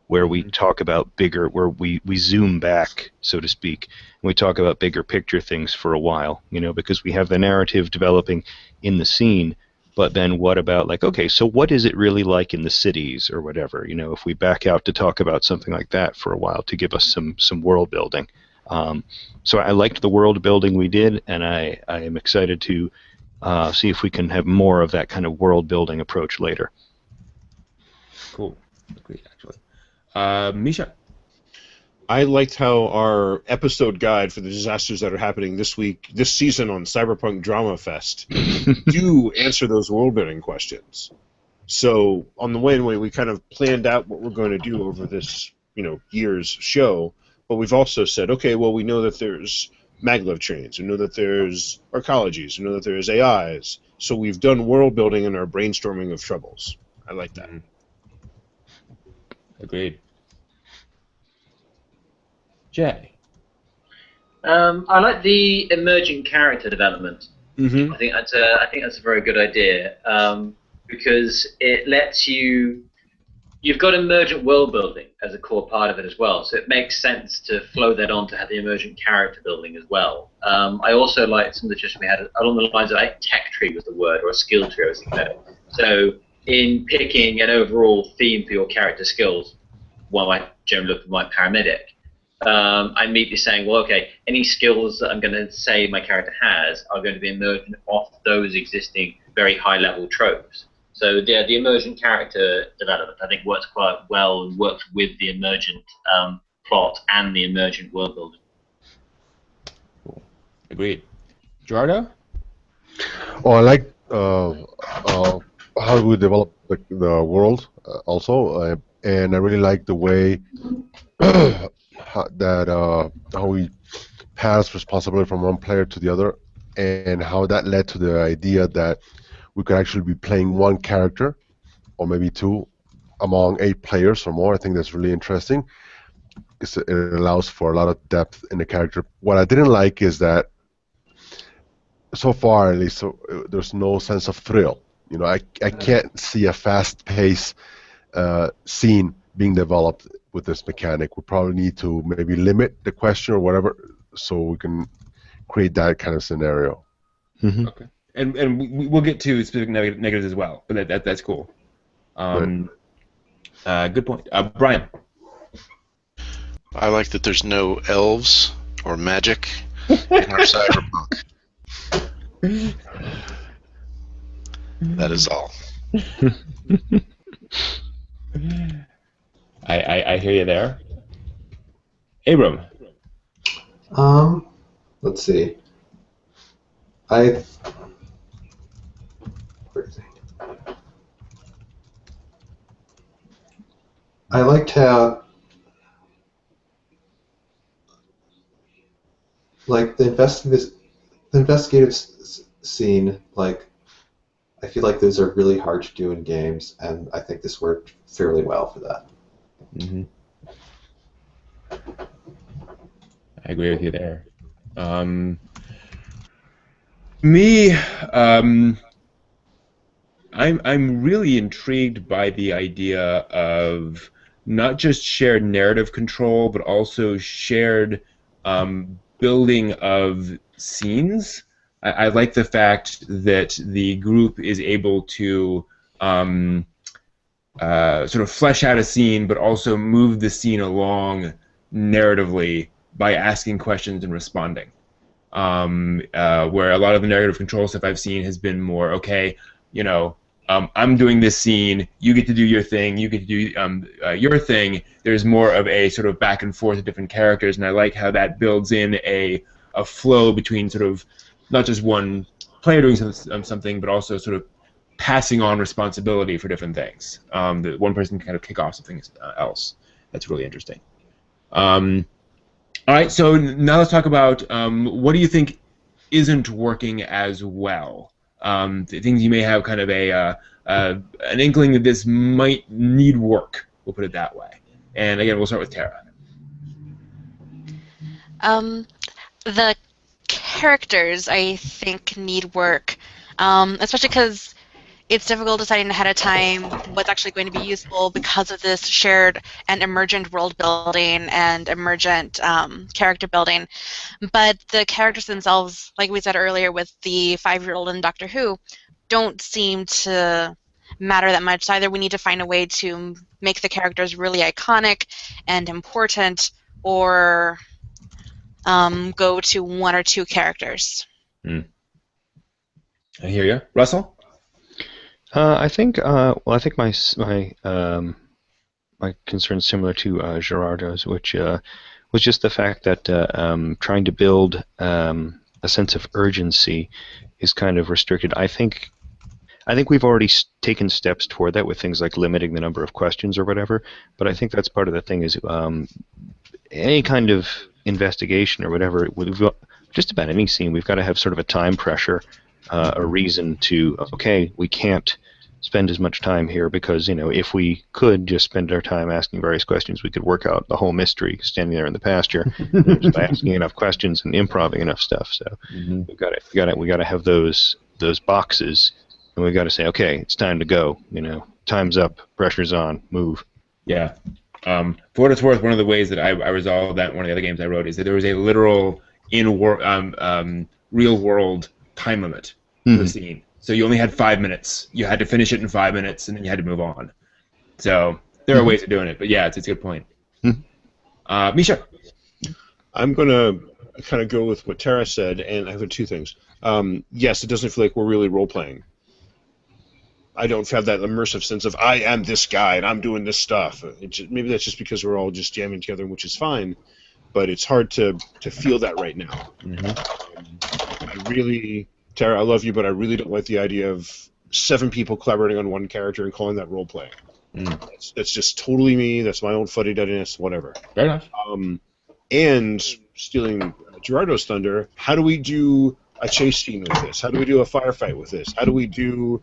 where we talk about bigger, where we zoom back, so to speak, and we talk about bigger picture things for a while, because we have the narrative developing in the scene. But then what about, like, okay, so what is it really like in the cities or whatever? If we back out to talk about something like that for a while to give us some world building. So I liked the world building we did, and I am excited to see if we can have more of that kind of world building approach later. Cool. Agreed, actually. Misha? I liked how our episode guide for the disasters that are happening this season on Cyberpunk Drama Fest do answer those world-building questions. So on the way, we kind of planned out what we're going to do over this, year's show, but we've also said, okay, well, we know that there's maglev trains, we know that there's arcologies, we know that there's AIs, so we've done world-building in our brainstorming of troubles. I like that. Agreed. Jay? I like the emerging character development. Mm-hmm. I think that's a very good idea, because it lets you've got emergent world building as a core part of it as well, so it makes sense to flow that on to have the emergent character building as well. I also liked some of the suggestions we had along the lines of, tech tree was the word, or a skill tree, I was thinking of it. So in picking an overall theme for your character skills, one might generally look at my paramedic. I immediately saying, well, okay, any skills that I'm going to say my character has are going to be emergent off those existing very high-level tropes. So the emergent character development, I think, works quite well and works with the emergent plot and the emergent world building. Cool. Agreed. Gerardo? Oh, I like how we develop the world also, and I really like the way how we pass responsibility from one player to the other, and how that led to the idea that we could actually be playing one character, or maybe two, among 8 players or more. I think that's really interesting, because it allows for a lot of depth in the character. What I didn't like is that, so far at least, there's no sense of thrill. I can't see a fast-paced scene being developed with this mechanic. We probably need to maybe limit the question or whatever, so we can create that kind of scenario. Mm-hmm. Okay. And we'll get to specific negatives as well, but that's cool. Good point. Brian? I like that there's no elves or magic. in our cyberpunk. That is all. I hear you there. Abram. Let's see. Where is he? I liked how, like, the investigative scene, like, I feel like those are really hard to do in games, and I think this worked fairly well for that. Mm-hmm. I agree with you there. Me, I'm really intrigued by the idea of not just shared narrative control, but also shared building of scenes. I like the fact that the group is able to sort of flesh out a scene, but also move the scene along narratively by asking questions and responding. Where a lot of the narrative control stuff I've seen has been more, okay, you know, I'm doing this scene, you get to do your thing, you get to do your thing. There's more of a sort of back and forth of different characters, and I like how that builds in a flow between sort of not just one player doing something, but also sort of passing on responsibility for different things. That one person can kind of kick off something else. That's really interesting. All right, so now let's talk about what do you think isn't working as well? The things you may have kind of an inkling that this might need work. We'll put it that way. And again, we'll start with Tara. The characters, I think, need work, especially because it's difficult deciding ahead of time what's actually going to be useful because of this shared and emergent world building and emergent character building. But the characters themselves, like we said earlier with the 5-year-old in Doctor Who, don't seem to matter that much. So either we need to find a way to make the characters really iconic and important, or go to 1 or 2 characters. I hear you. Russell? I think my concern is similar to Gerardo's, which was just the fact that trying to build a sense of urgency is kind of restricted. I think we've already taken steps toward that with things like limiting the number of questions or whatever. But I think that's part of the thing is any kind of investigation or whatever, just about any scene, we've got to have sort of a time pressure. A reason to, okay, we can't spend as much time here because, you know, if we could just spend our time asking various questions, we could work out the whole mystery standing there in the pasture just by asking enough questions and improvising enough stuff. So we got to have those boxes, and we've got to say, okay, it's time to go. You know, time's up, pressure's on, move. Yeah. For what it's worth, one of the ways that I resolved that in one of the other games I wrote is that there was a literal real world time limit for the scene. So you only had 5 minutes. You had to finish it in 5 minutes, and then you had to move on. So there are ways of doing it, but yeah, it's a good point. Misha? I'm going to kind of go with what Tara said, and I have 2 things. Yes, it doesn't feel like we're really role-playing. I don't have that immersive sense of, I am this guy, and I'm doing this stuff. Maybe that's just because we're all just jamming together, which is fine, but it's hard to feel that right now. Tara, I love you, but I really don't like the idea of 7 people collaborating on one character and calling that role-playing. That's just totally me. That's my own fuddy-duddiness, whatever. Fair enough. And stealing Gerardo's thunder, how do we do a chase scene with this? How do we do a firefight with this? How do we do,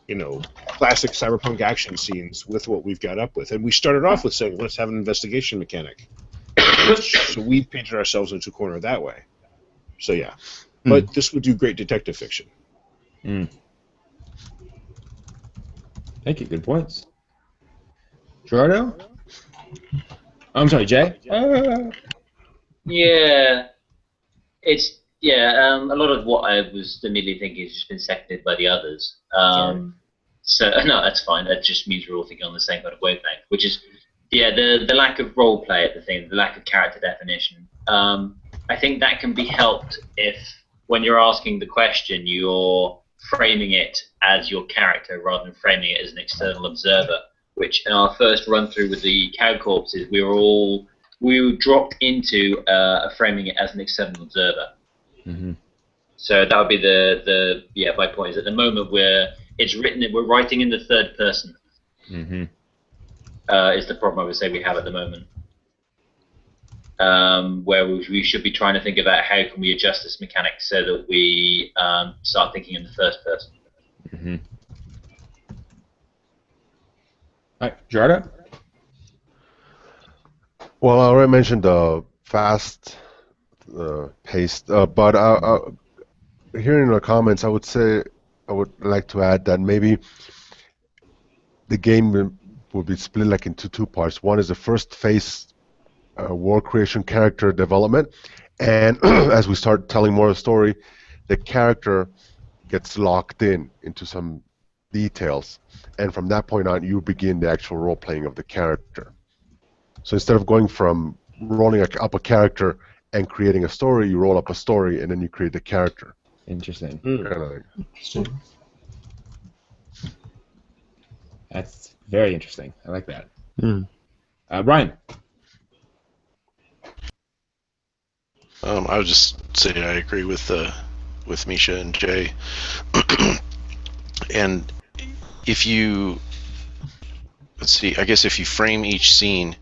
you know, classic cyberpunk action scenes with what we've got up with? And we started off with saying, let's have an investigation mechanic. So we painted ourselves into a corner that way. So yeah. But this would do great detective fiction. Thank you. Good points. Gerardo? I'm sorry, Jay? Yeah. It's, a lot of what I was immediately thinking has just been seconded by the others. So, no, that's fine. That just means we're all thinking on the same kind of wavelength, which is, the lack of role play at the thing, the lack of character definition. I think that can be helped if, when you're asking the question, you're framing it as your character rather than framing it as an external observer. Which in our first run through with the cow corpses, we dropped into framing it as an external observer. Mm-hmm. So that would be my point is at the moment we're writing in the third person. Mm-hmm. Is the problem I would say we have at the moment. Where we should be trying to think about how can we adjust this mechanic so that we start thinking in the first person. Mm-hmm. All right, Jarda? Well, I already mentioned the fast paced, but hearing the comments, I would say I would like to add that maybe the game will be split like into two parts. One is the first phase, world creation, character development, and as we start telling more of the story, the character gets locked into some details, and from that point on, you begin the actual role playing of the character. So instead of going from rolling up a character and creating a story, you roll up a story and then you create the character. Interesting. Kind of like. Interesting. That's very interesting. I like that. Mm. Brian? I would just say I agree with Misha and Jay. And if you, let's see, I guess if you frame each scene,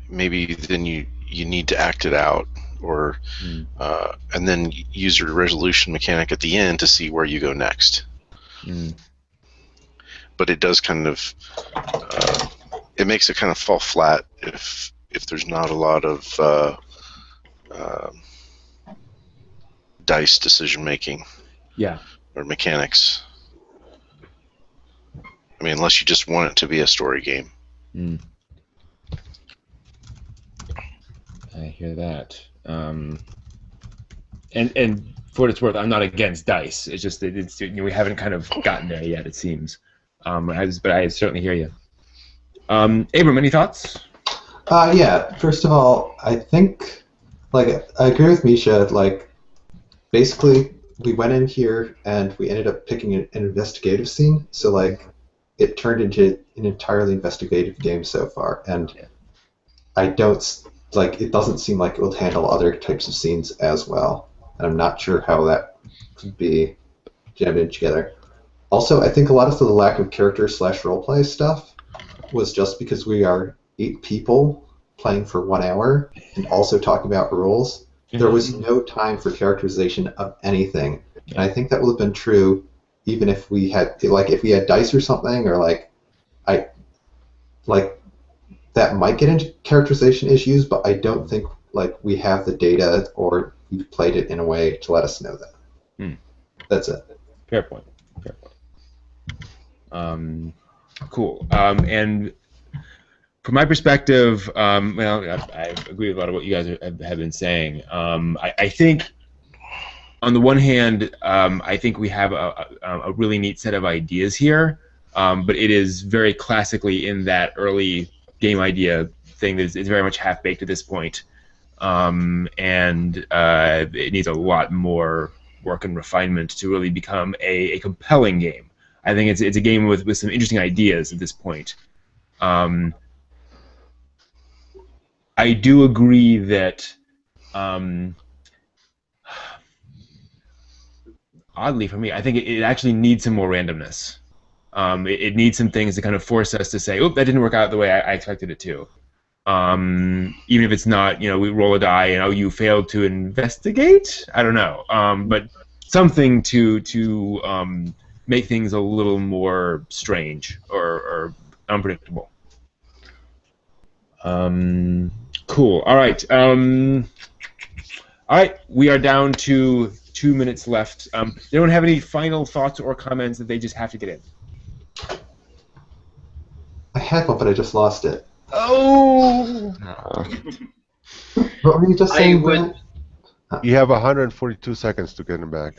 maybe then you need to act it out, or and then use your resolution mechanic at the end to see where you go next. But it does kind of it makes it kind of fall flat if there's not a lot of dice decision making. Yeah. Or mechanics. I mean, unless you just want it to be a story game. I hear that. And for what it's worth, I'm not against dice. It's just that we haven't kind of gotten there yet, it seems. But I certainly hear you. Abram, any thoughts? Yeah. First of all, I think, I agree with Misha. Basically, we went in here and we ended up picking an investigative scene. So, it turned into an entirely investigative game so far, and I don't it doesn't seem like it will handle other types of scenes as well, and I'm not sure how that could be jammed in together. Also, I think a lot of the lack of character / roleplay stuff was just because we are 8 people playing for 1 hour and also talking about rules. There was no time for characterization of anything, and I think that would have been true even if we had if we had dice or something, or that might get into characterization issues, but I don't think we have the data or we've played it in a way to let us know that. That's it. Fair point. Cool. And from my perspective, I agree with a lot of what you guys have been saying. I think, on the one hand, I think we have a really neat set of ideas here, but it is very classically in that early game idea thing that is very much half-baked at this point. And it needs a lot more work and refinement to really become a compelling game. I think it's a game with some interesting ideas at this point. I do agree that, oddly for me, I think it actually needs some more randomness. It needs some things to kind of force us to say, "Oop, that didn't work out the way I expected it to." Even if it's not, we roll a die and you failed to investigate. I don't know, but something to make things a little more strange or unpredictable. Cool. All right. We are down to 2 minutes left. They don't have any final thoughts or comments that they just have to get in. I had one, but I just lost it. Oh! What were you just saying, Brent? You have 142 seconds to get him back.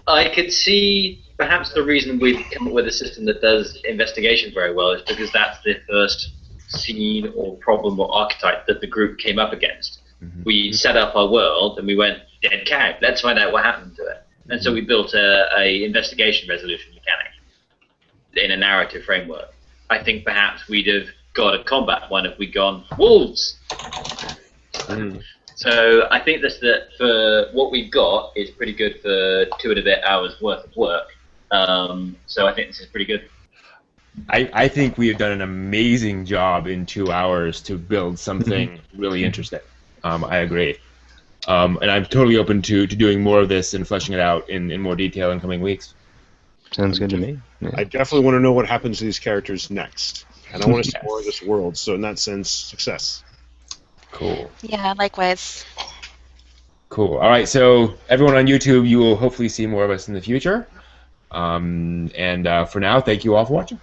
I could see perhaps the reason we've come up with a system that does investigation very well is because that's the first scene or problem or archetype that the group came up against. Mhm. We set up our world and we went, dead cow, let's find out what happened to it. And so we built a investigation resolution mechanic in a narrative framework. I think perhaps we'd have got a combat one if we'd gone, wolves! Mm. So I think that for what we've got is pretty good for 2 and a bit hours worth of work. So I think this is pretty good. I think we have done an amazing job in 2 hours to build something really interesting. I agree. And I'm totally open to doing more of this and fleshing it out in more detail in coming weeks. Sounds good to me. Yeah. I definitely want to know what happens to these characters next, and I want to see more of this world. So in that sense, success. Cool. Yeah, likewise. Cool. All right, so everyone on YouTube, you will hopefully see more of us in the future. And for now, thank you all for watching.